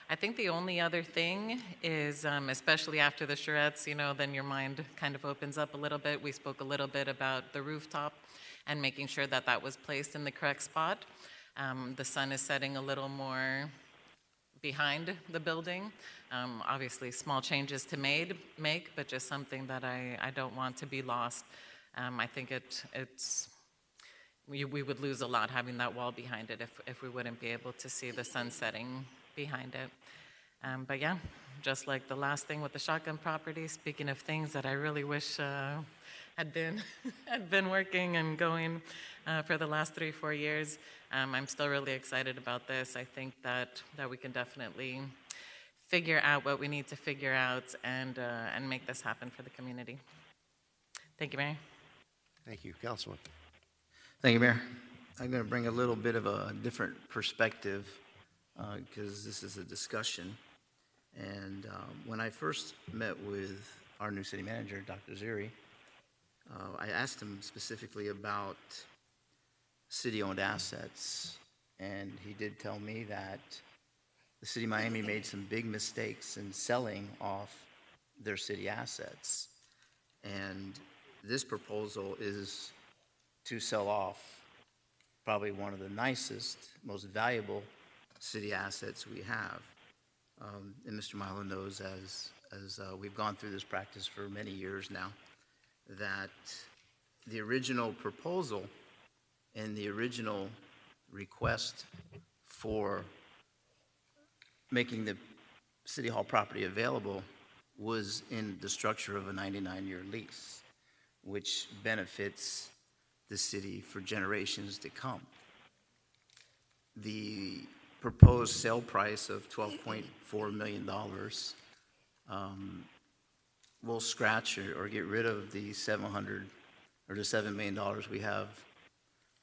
I think the only other thing is, especially after the charrettes, then your mind kind of opens up a little bit. We spoke a little bit about the rooftop and making sure that that was placed in the correct spot. The sun is setting a little more behind the building. Obviously, small changes to make, but just something that I don't want to be lost. I think we would lose a lot having that wall behind it if we wouldn't be able to see the sun setting behind it. But yeah, just like the last thing with the shotgun property, speaking of things that I really wish had been had been working and going for the last 3-4 years, I'm still really excited about this. I think that we can definitely figure out what we need to figure out and make this happen for the community. Thank you, Mayor. Thank you. Councilman. Thank you, Mayor. I'm going to bring a little bit of a different perspective because this is a discussion. And when I first met with our new city manager, Dr. Ziri, I asked him specifically about city-owned assets, and he did tell me that the city of Miami made some big mistakes in selling off their city assets. And this proposal is to sell off probably one of the nicest, most valuable city assets we have. And Mr. Milo knows, as we've gone through this practice for many years now, that the original proposal and the original request for making the City Hall property available was in the structure of a 99-year lease, which benefits the city for generations to come. The proposed sale price of $12.4 million will scratch or get rid of the $700 or the $7 million we have,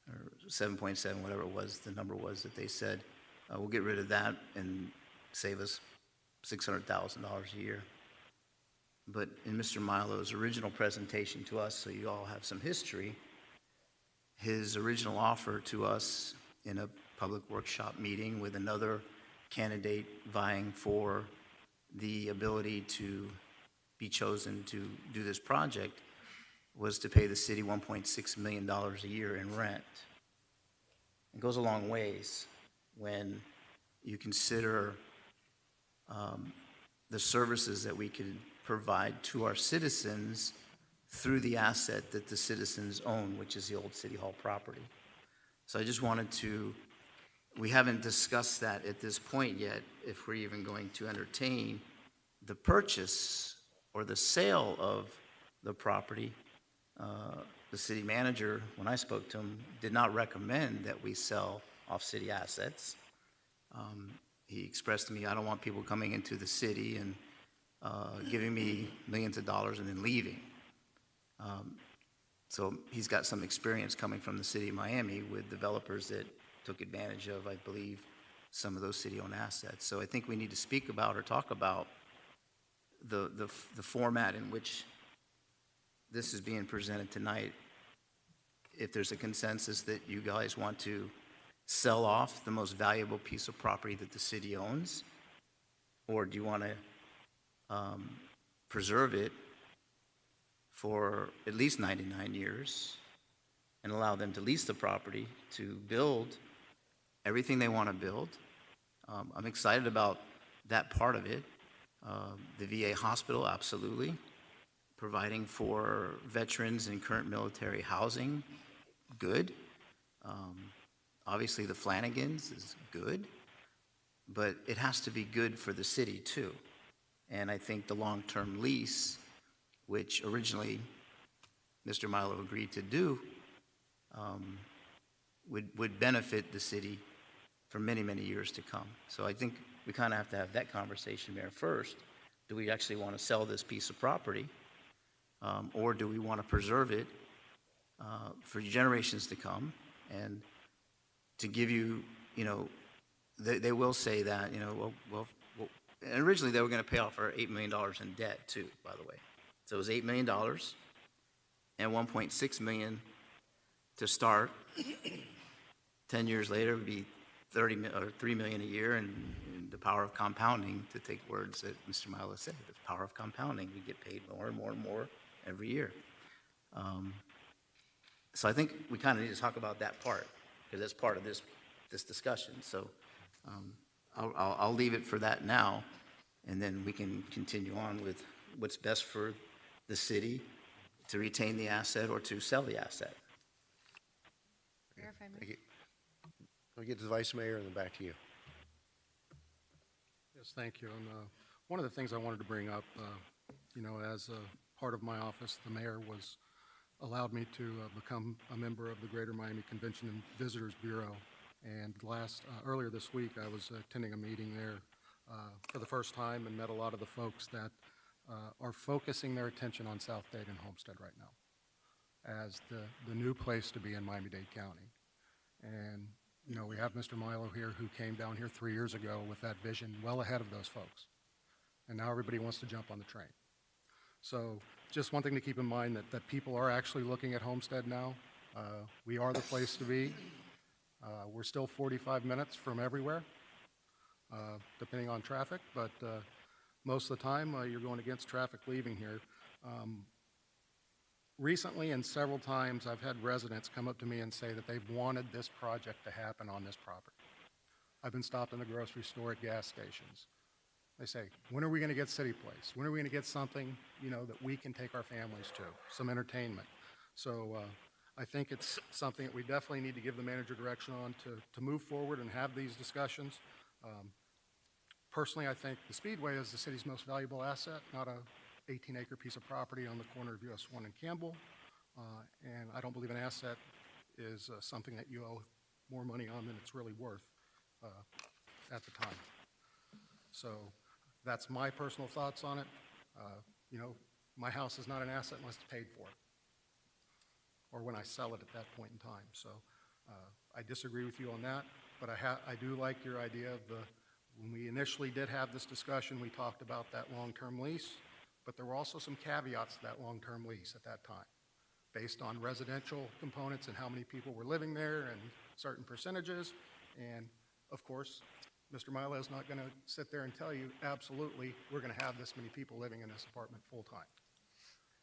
or 7.7, whatever it was, the number was that they said. We'll get rid of that and save us $600,000 a year. But in Mr. Milo's original presentation to us, so you all have some history, his original offer to us in a public workshop meeting with another candidate vying for the ability to be chosen to do this project was to pay the city $1.6 million a year in rent. It goes a long ways when you consider the services that we could provide to our citizens through the asset that the citizens own, which is the old City Hall property. So I just wanted to, we haven't discussed that at this point yet, if we're even going to entertain the purchase or the sale of the property. The city manager, when I spoke to him, did not recommend that we sell off city assets. He expressed to me, I don't want people coming into the city and giving me millions of dollars and then leaving. So he's got some experience coming from the city of Miami with developers that took advantage of, I believe, some of those city-owned assets. So I think we need to speak about or talk about the format in which this is being presented tonight. If there's a consensus that you guys want to sell off the most valuable piece of property that the city owns, or do you want to preserve it for at least 99 years and allow them to lease the property to build everything they want to build? I'm excited about that part of it. The VA hospital, absolutely. Providing for veterans and current military housing, good. Obviously, the Flanagans is good, but it has to be good for the city too. And I think the long-term lease, which originally Mr. Milo agreed to do, would benefit the city for many, many years to come. So I think we kind of have to have that conversation there first. Do we actually want to sell this piece of property? Or do we want to preserve it for generations to come? And to give you, they will say that, well, and originally they were going to pay off our $8 million in debt too, by the way. So it was $8 million and $1.6 million to start. 10 years later, it would be $3 million a year, and the power of compounding, to take words that Mr. Milo said, the power of compounding, we get paid more and more and more every year. So I think we kind of need to talk about that part, because that's part of this discussion. So I'll leave it for that now, and then we can continue on with what's best for the city to retain the asset or to sell the asset. Mayor, if I may. Thank you. I'll get to the Vice Mayor and then back to you. Yes, thank you. And one of the things I wanted to bring up, as part of my office, the mayor allowed me to become a member of the Greater Miami Convention and Visitors Bureau. And earlier this week, I was attending a meeting there for the first time and met a lot of the folks that are focusing their attention on South Dade and Homestead right now as the new place to be in Miami-Dade County. And, we have Mr. Milo here who came down here 3 years ago with that vision well ahead of those folks. And now everybody wants to jump on the train. So just one thing to keep in mind that people are actually looking at Homestead now. We are the place to be. We're still 45 minutes from everywhere, depending on traffic, but most of the time you're going against traffic leaving here. Recently and several times I've had residents come up to me and say that they've wanted this project to happen on this property. I've been stopped in the grocery store, at gas stations. They say, when are we going to get City Place? When are we going to get something, that we can take our families to, some entertainment? So I think it's something that we definitely need to give the manager direction on to move forward and have these discussions. Personally, I think the Speedway is the city's most valuable asset, not a 18-acre piece of property on the corner of US 1 and Campbell. And I don't believe an asset is something that you owe more money on than it's really worth at the time. So that's my personal thoughts on it. My house is not an asset unless it's paid for, or when I sell it at that point in time. So I disagree with you on that, but I do like your idea of when we initially did have this discussion, we talked about that long-term lease, but there were also some caveats to that long-term lease at that time, based on residential components and how many people were living there and certain percentages. And of course, Mr. Milo is not going to sit there and tell you, absolutely, we're going to have this many people living in this apartment full-time.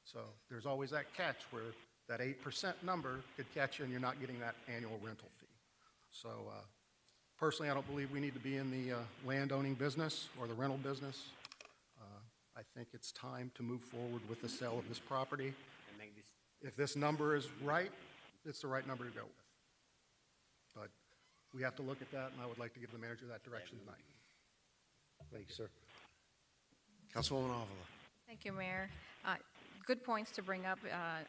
So there's always that catch where that 8% number could catch you and you're not getting that annual rental fee. So personally, I don't believe we need to be in the land-owning business or the rental business. I think it's time to move forward with the sale of this property. If this number is right, it's the right number to go with. But we have to look at that, and I would like to give the manager that direction tonight. Thank you, sir. Councilwoman Avila. Thank you, Mayor. Good points to bring up.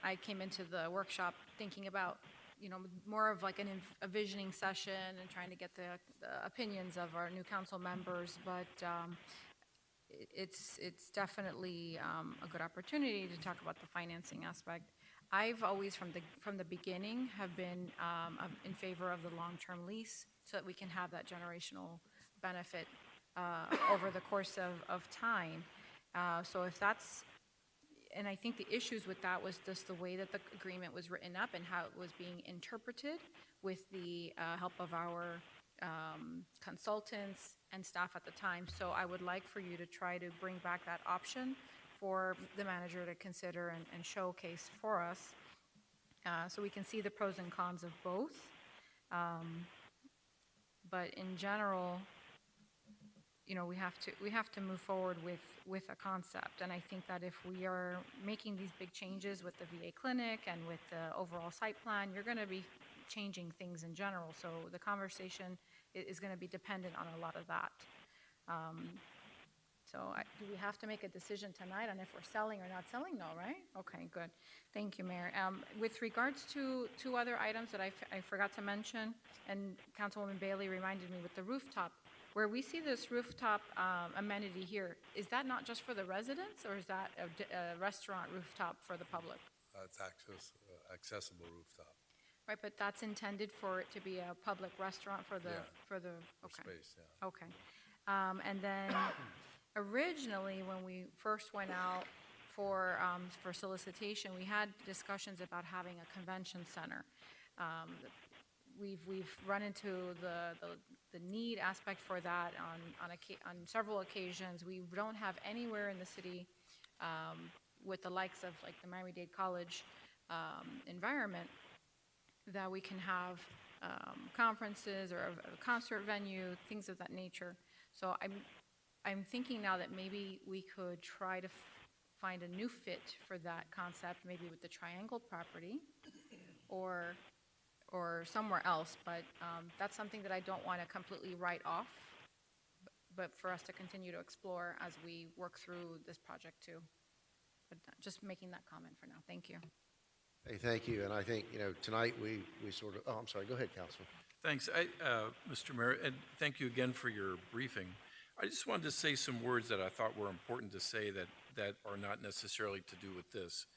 I came into the workshop thinking about, more of like a visioning session and trying to get the opinions of our new council members, but it's definitely a good opportunity to talk about the financing aspect. I've always, from the beginning, have been in favor of the long-term lease so that we can have that generational benefit over the course of time. So if that's, and I think the issues with that was just the way that the agreement was written up and how it was being interpreted with the help of our consultants and staff at the time. So I would like for you to try to bring back that option for the manager to consider and showcase for us, so we can see the pros and cons of both. But in general, we have to move forward with a concept. And I think that if we are making these big changes with the VA clinic and with the overall site plan, you're going to be changing things in general. So the conversation is going to be dependent on a lot of that. Do we have to make a decision tonight on if we're selling or not selling? No, right? Okay, good. Thank you, Mayor. With regards to two other items that I forgot to mention, and Councilwoman Bailey reminded me with the rooftop, where we see this rooftop amenity here, is that not just for the residents, or is that a restaurant rooftop for the public? It's accessible rooftop. Right, but that's intended for it to be a public restaurant for the, Yeah. okay. Space, yeah. Okay. And then originally, when we first went out for solicitation, we had discussions about having a convention center. We've run into the need aspect for that on several occasions. We don't have anywhere in the city with the likes of like the Miami-Dade College environment that we can have conferences or a concert venue, things of that nature. So I'm thinking now that maybe we could try to find a new fit for that concept, maybe with the Triangle property or somewhere else, but that's something that I don't want to completely write off, but for us to continue to explore as we work through this project too. But just making that comment for now. Thank you. Hey, thank you, and I think, tonight we sort of, oh, I'm sorry, go ahead, Councilman. Thanks, Mr. Mayor, and thank you again for your briefing. I just wanted to say some words that I thought were important to say that are not necessarily to do with this.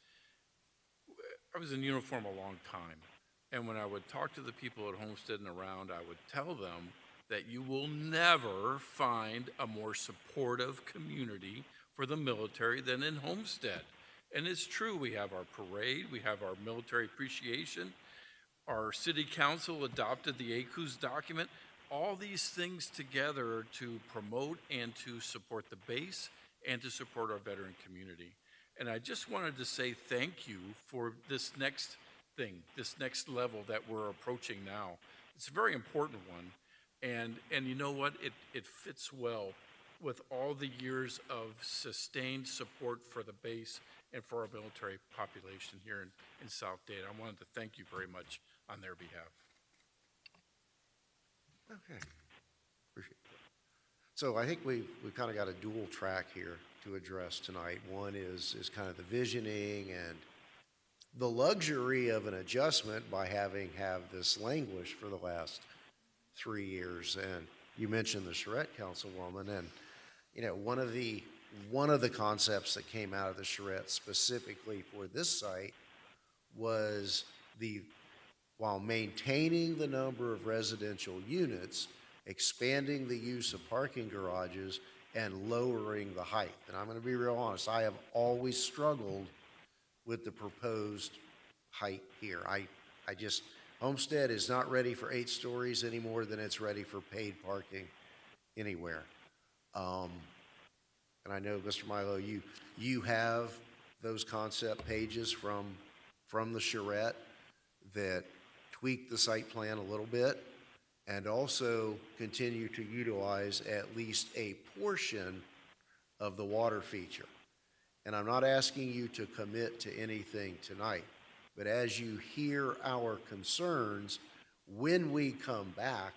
I was in uniform a long time, and when I would talk to the people at Homestead and around, I would tell them that you will never find a more supportive community for the military than in Homestead. And it's true, we have our parade, we have our military appreciation, our city council adopted the ACUS document. All these things together to promote and to support the base and to support our veteran community. And I just wanted to say thank you for this next thing, this next level that we're approaching now. It's a very important one. And you know what? It fits well with all the years of sustained support for the base and for our military population here in South Dade. I wanted to thank you very much on their behalf. Okay, appreciate that. So I think we've kind of got a dual track here to address tonight. One is kind of the visioning and the luxury of an adjustment by having this language for the last 3 years. And you mentioned the charrette, Councilwoman, and one of the concepts that came out of the charrette specifically for this site was while maintaining the number of residential units, expanding the use of parking garages and lowering the height. And I'm going to be real honest, I have always struggled with the proposed height here. Homestead is not ready for 8 stories any more than it's ready for paid parking anywhere. And I know, Mr. Milo, you have those concept pages from the charrette that tweak the site plan a little bit and also continue to utilize at least a portion of the water feature. And I'm not asking you to commit to anything tonight, but as you hear our concerns, when we come back,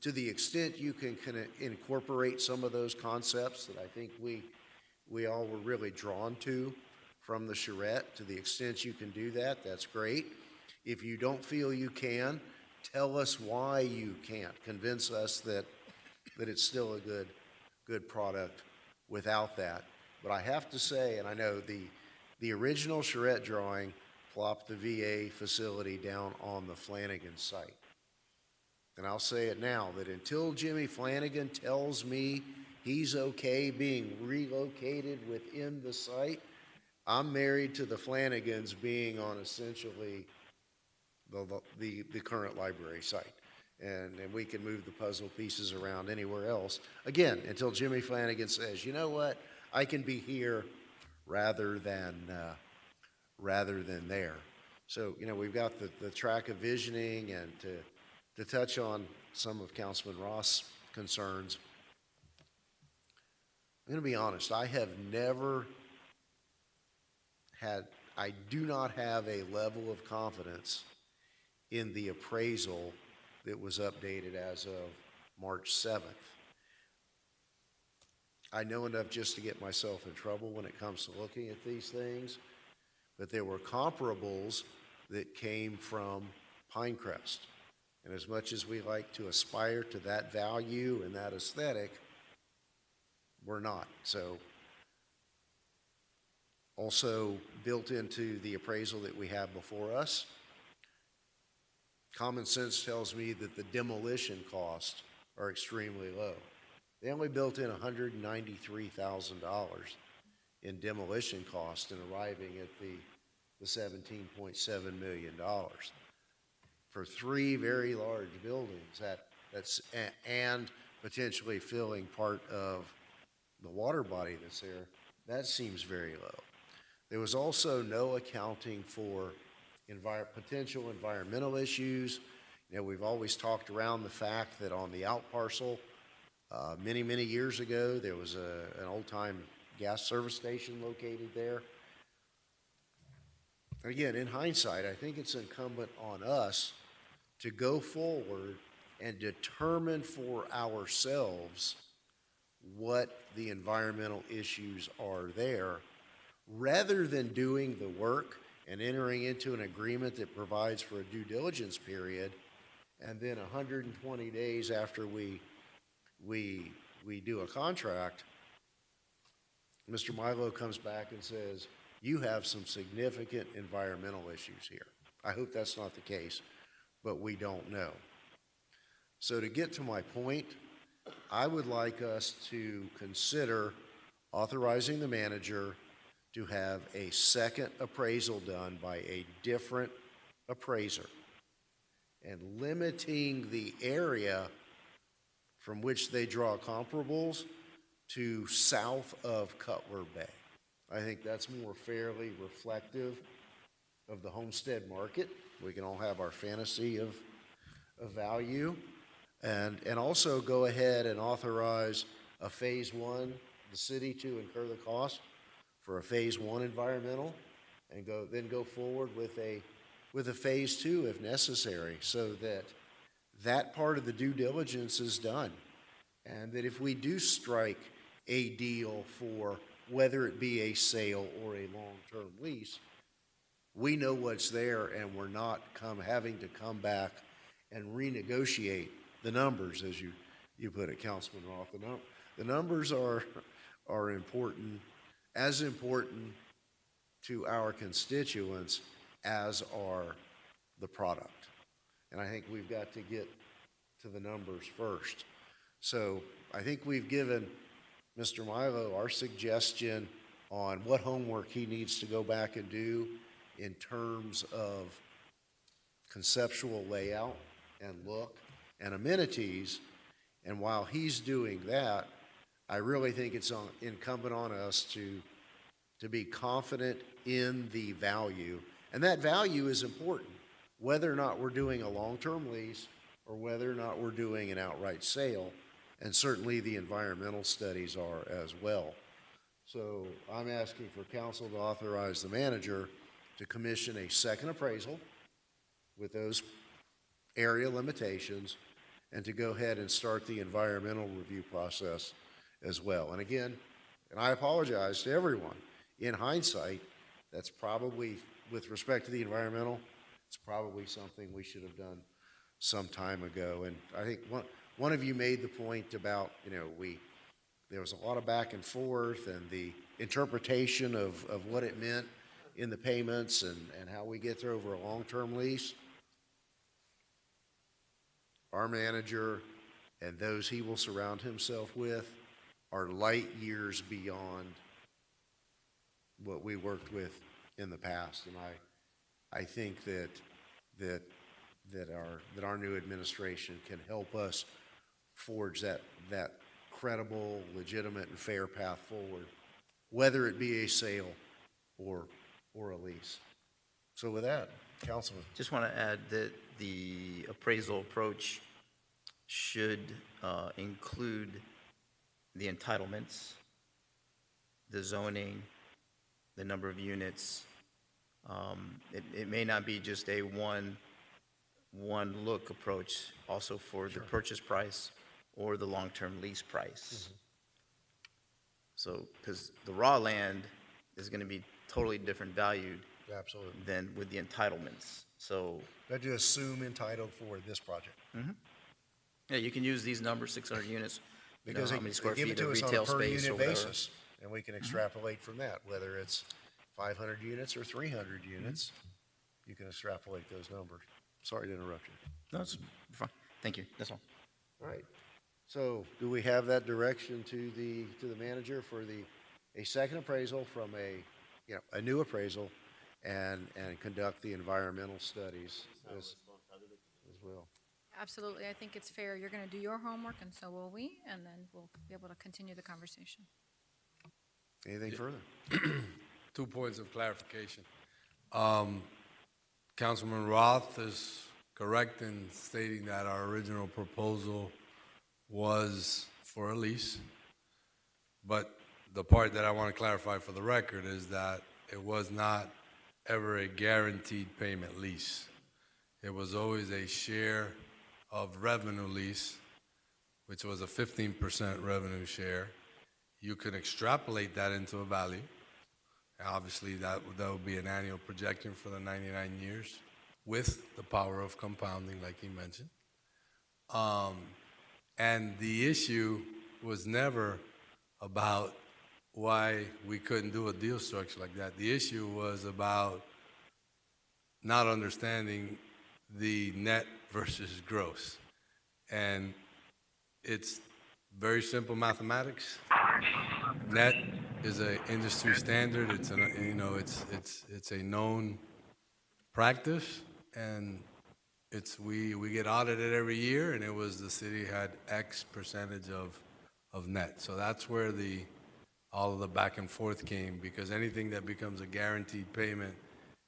to the extent you can incorporate some of those concepts that I think we all were really drawn to from the charrette, to the extent you can do that, that's great. If you don't feel you can, tell us why you can't. Convince us that it's still a good product without that. But I have to say, and I know the original charrette drawing plopped the VA facility down on the Flanagan site. And I'll say it now, that until Jimmy Flanagan tells me he's okay being relocated within the site, I'm married to the Flanagans being on essentially the current library site. And we can move the puzzle pieces around anywhere else. Again, until Jimmy Flanagan says, you know what, I can be here rather than there. So, we've got the track of visioning, and to touch on some of Councilman Ross' concerns, I'm going to be honest, I do not have a level of confidence in the appraisal that was updated as of March 7th. I know enough just to get myself in trouble when it comes to looking at these things, but there were comparables that came from Pinecrest. And as much as we like to aspire to that value and that aesthetic, we're not. So also built into the appraisal that we have before us, common sense tells me that the demolition costs are extremely low. They only built in $193,000 in demolition costs in arriving at the $17.7 million. For 3 very large buildings, and potentially filling part of the water body that's there, that seems very low. There was also no accounting for potential environmental issues. You know, we've always talked around the fact that on the out parcel, many, many years ago, there was an old-time gas service station located there. Again, in hindsight, I think it's incumbent on us to go forward and determine for ourselves what the environmental issues are there, rather than doing the work and entering into an agreement that provides for a due diligence period, and then 120 days after we do a contract, Mr. Milo comes back and says, you have some significant environmental issues here. I hope that's not the case, but we don't know. So to get to my point, I would like us to consider authorizing the manager to have a second appraisal done by a different appraiser and limiting the area from which they draw comparables to south of Cutler Bay. I think that's more fairly reflective of the homestead market. We can all have our fantasy of value. And also go ahead and authorize a phase one, the city to incur the cost for a phase one environmental, and then go forward with a phase two if necessary, so that that part of the due diligence is done. And that if we do strike a deal for whether it be a sale or a long-term lease, we know what's there and we're not having to come back and renegotiate the numbers, as you put it, Councilman Roth. The numbers are important, as important to our constituents as are the product. And I think we've got to get to the numbers first. So I think we've given Mr. Milo our suggestion on what homework he needs to go back and do in terms of conceptual layout and look and amenities. And while he's doing that, I really think it's incumbent on us to be confident in the value. And that value is important, whether or not we're doing a long-term lease or whether or not we're doing an outright sale. And certainly the environmental studies are as well. So I'm asking for council to authorize the manager to commission a second appraisal with those area limitations and to go ahead and start the environmental review process as well. And again, and I apologize to everyone, in hindsight, that's probably, with respect to the environmental, it's probably something we should have done some time ago. And I think one of you made the point about, there was a lot of back and forth and the interpretation of what it meant in the payments and how we get there over a long-term lease. Our manager and those he will surround himself with are light years beyond what we worked with in the past. And I think that our new administration can help us forge that credible, legitimate, and fair path forward, whether it be a sale or a lease. So with that, Councilman. Just want to add that the appraisal approach should include the entitlements, the zoning, the number of units. It may not be just a one look approach, also for the purchase price or the long-term lease price. So, because the raw land is going to be totally different valued Absolutely. than with the entitlements. So, That you assume entitled for this project. yeah, you can use these numbers, 600 units, Because how many square they give feet it of to us on a retail per space or unit whatever. basis, and we can extrapolate from that, whether it's 500 units or 300 units, you can extrapolate those numbers. Sorry to interrupt you. No, it's fine. Thank you. That's all. All right. So do we have that direction to the manager for a second appraisal from a new appraisal and conduct the environmental studies as well? Absolutely. I think it's fair. You're going to do your homework, and so will we, and then we'll be able to continue the conversation. Anything further? 2 points of clarification. Councilman Roth is correct in stating that our original proposal was for a lease, but the part that I want to clarify for the record is that it was not ever a guaranteed payment lease. It was always a share of revenue lease, which was a 15% revenue share. You can extrapolate that into a value. Obviously, that would be an annual projection for the 99 years with the power of compounding, like he mentioned. And the issue was never about why we couldn't do a deal structure like that. The issue was about not understanding the net versus gross. And it's very simple mathematics. Net is an industry standard. It's it's a known practice, and we get audited every year, and it was the city had X percentage of net. So that's where all of the back and forth came, because anything that becomes a guaranteed payment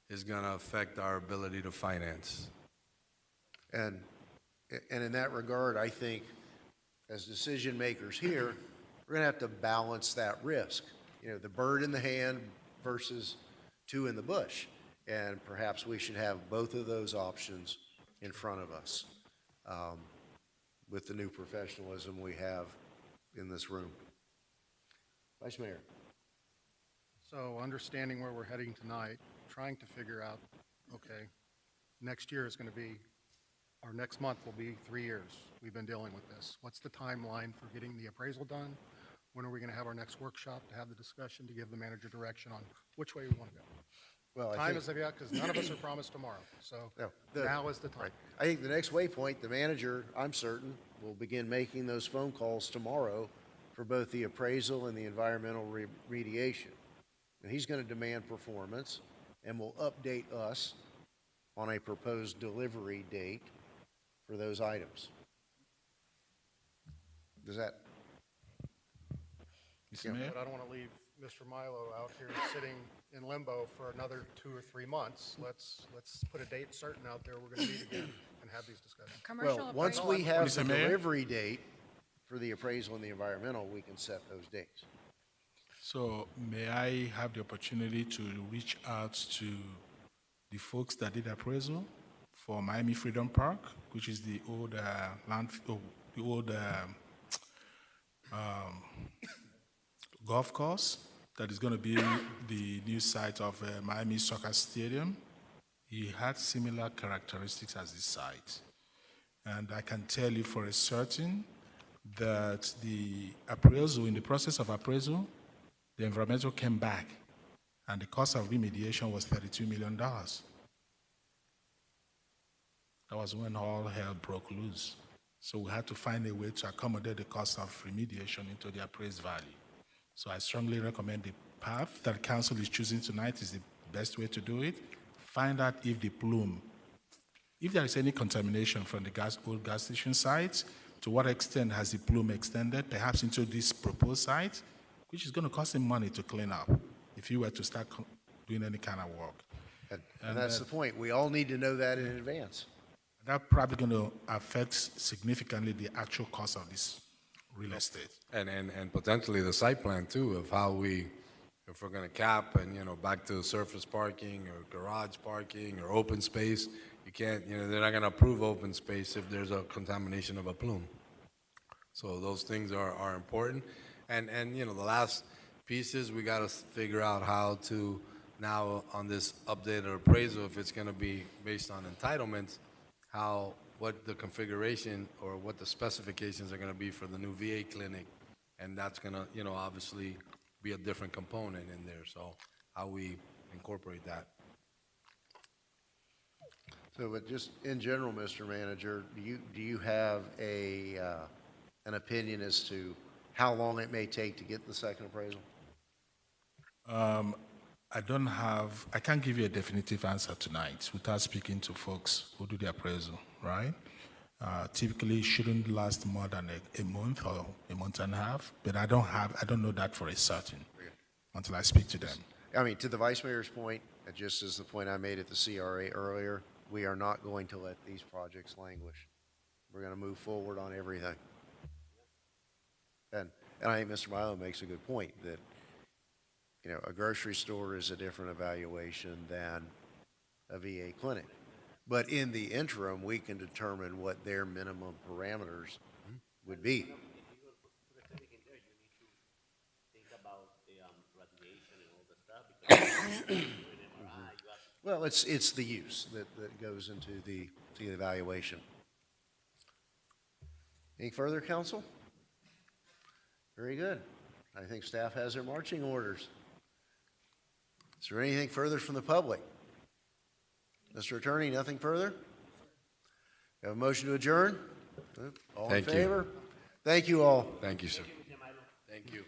is going to affect our ability to finance. And in that regard, I think as decision makers here, we're going to have to balance that risk. You know, the bird in the hand versus two in the bush. And perhaps we should have both of those options in front of us with the new professionalism we have in this room. Vice Mayor. So understanding where we're heading tonight, trying to figure out, okay, next year is going to be, our next month will be 3 years. We've been dealing with this. What's the timeline for getting the appraisal done? When are we going to have our next workshop to have the discussion to give the manager direction on which way we want to go? Well, Time is of yet, because none of us are promised tomorrow. So now is the time. Right. I think the next waypoint, the manager, I'm certain, will begin making those phone calls tomorrow for both the appraisal and the environmental remediation. And he's going to demand performance and will update us on a proposed delivery date for those items. Does that? Mr. Mayor? But I don't want to leave Mr. Milo out here sitting in limbo for another 2 or 3 months. Let's put a date certain out there. We're going to meet again and have these discussions. Commercial Well, once appraisal. we have the Mr. Mayor? delivery date for the appraisal and the environmental, we can set those dates. So may I have the opportunity to reach out to the folks that did appraisal for Miami Freedom Park, which is the old golf course that is going to be the new site of Miami Soccer Stadium. He had similar characteristics as the site. And I can tell you for a certain that the appraisal, in the process of appraisal, the environmental came back, and the cost of remediation was $32 million. That was when all hell broke loose. So we had to find a way to accommodate the cost of remediation into the appraised value. So I strongly recommend the path that council is choosing tonight is the best way to do it. Find out if the plume, if there is any contamination from the old gas station sites, to what extent has the plume extended, perhaps into this proposed site, which is going to cost him money to clean up if you were to start doing any kind of work. And that's the point. We all need to know that in advance. That's probably going to affect significantly the actual cost of this real estate. And potentially the site plan too, of how if we're going to cap and, back to surface parking or garage parking or open space, you can't, they're not going to approve open space if there's a contamination of a plume. So those things are important. And the last piece is we got to figure out how to now on this updated appraisal, if it's going to be based on entitlements, what the configuration or what the specifications are going to be for the new VA clinic. And that's going to, obviously be a different component in there. So how we incorporate that. So, but just in general, Mr. Manager, do you have an opinion as to how long it may take to get the second appraisal? I can't give you a definitive answer tonight without speaking to folks who do the appraisal, right? Typically, it shouldn't last more than a month or a month and a half, but I don't know that for a certain until I speak to them. I mean, to the Vice Mayor's point, just as the point I made at the CRA earlier, we are not going to let these projects languish. We're going to move forward on everything. And I think Mr. Milo makes a good point that, you know, a grocery store is a different evaluation than a VA clinic. But in the interim, we can determine what their minimum parameters would be. Well, it's the use that goes into the evaluation. Any further, counsel? Very good. I think staff has their marching orders. Is there anything further from the public? Mr. Attorney, nothing further? We have a motion to adjourn? All in Thank you. favor? Thank you all. Thank you, sir. Thank you.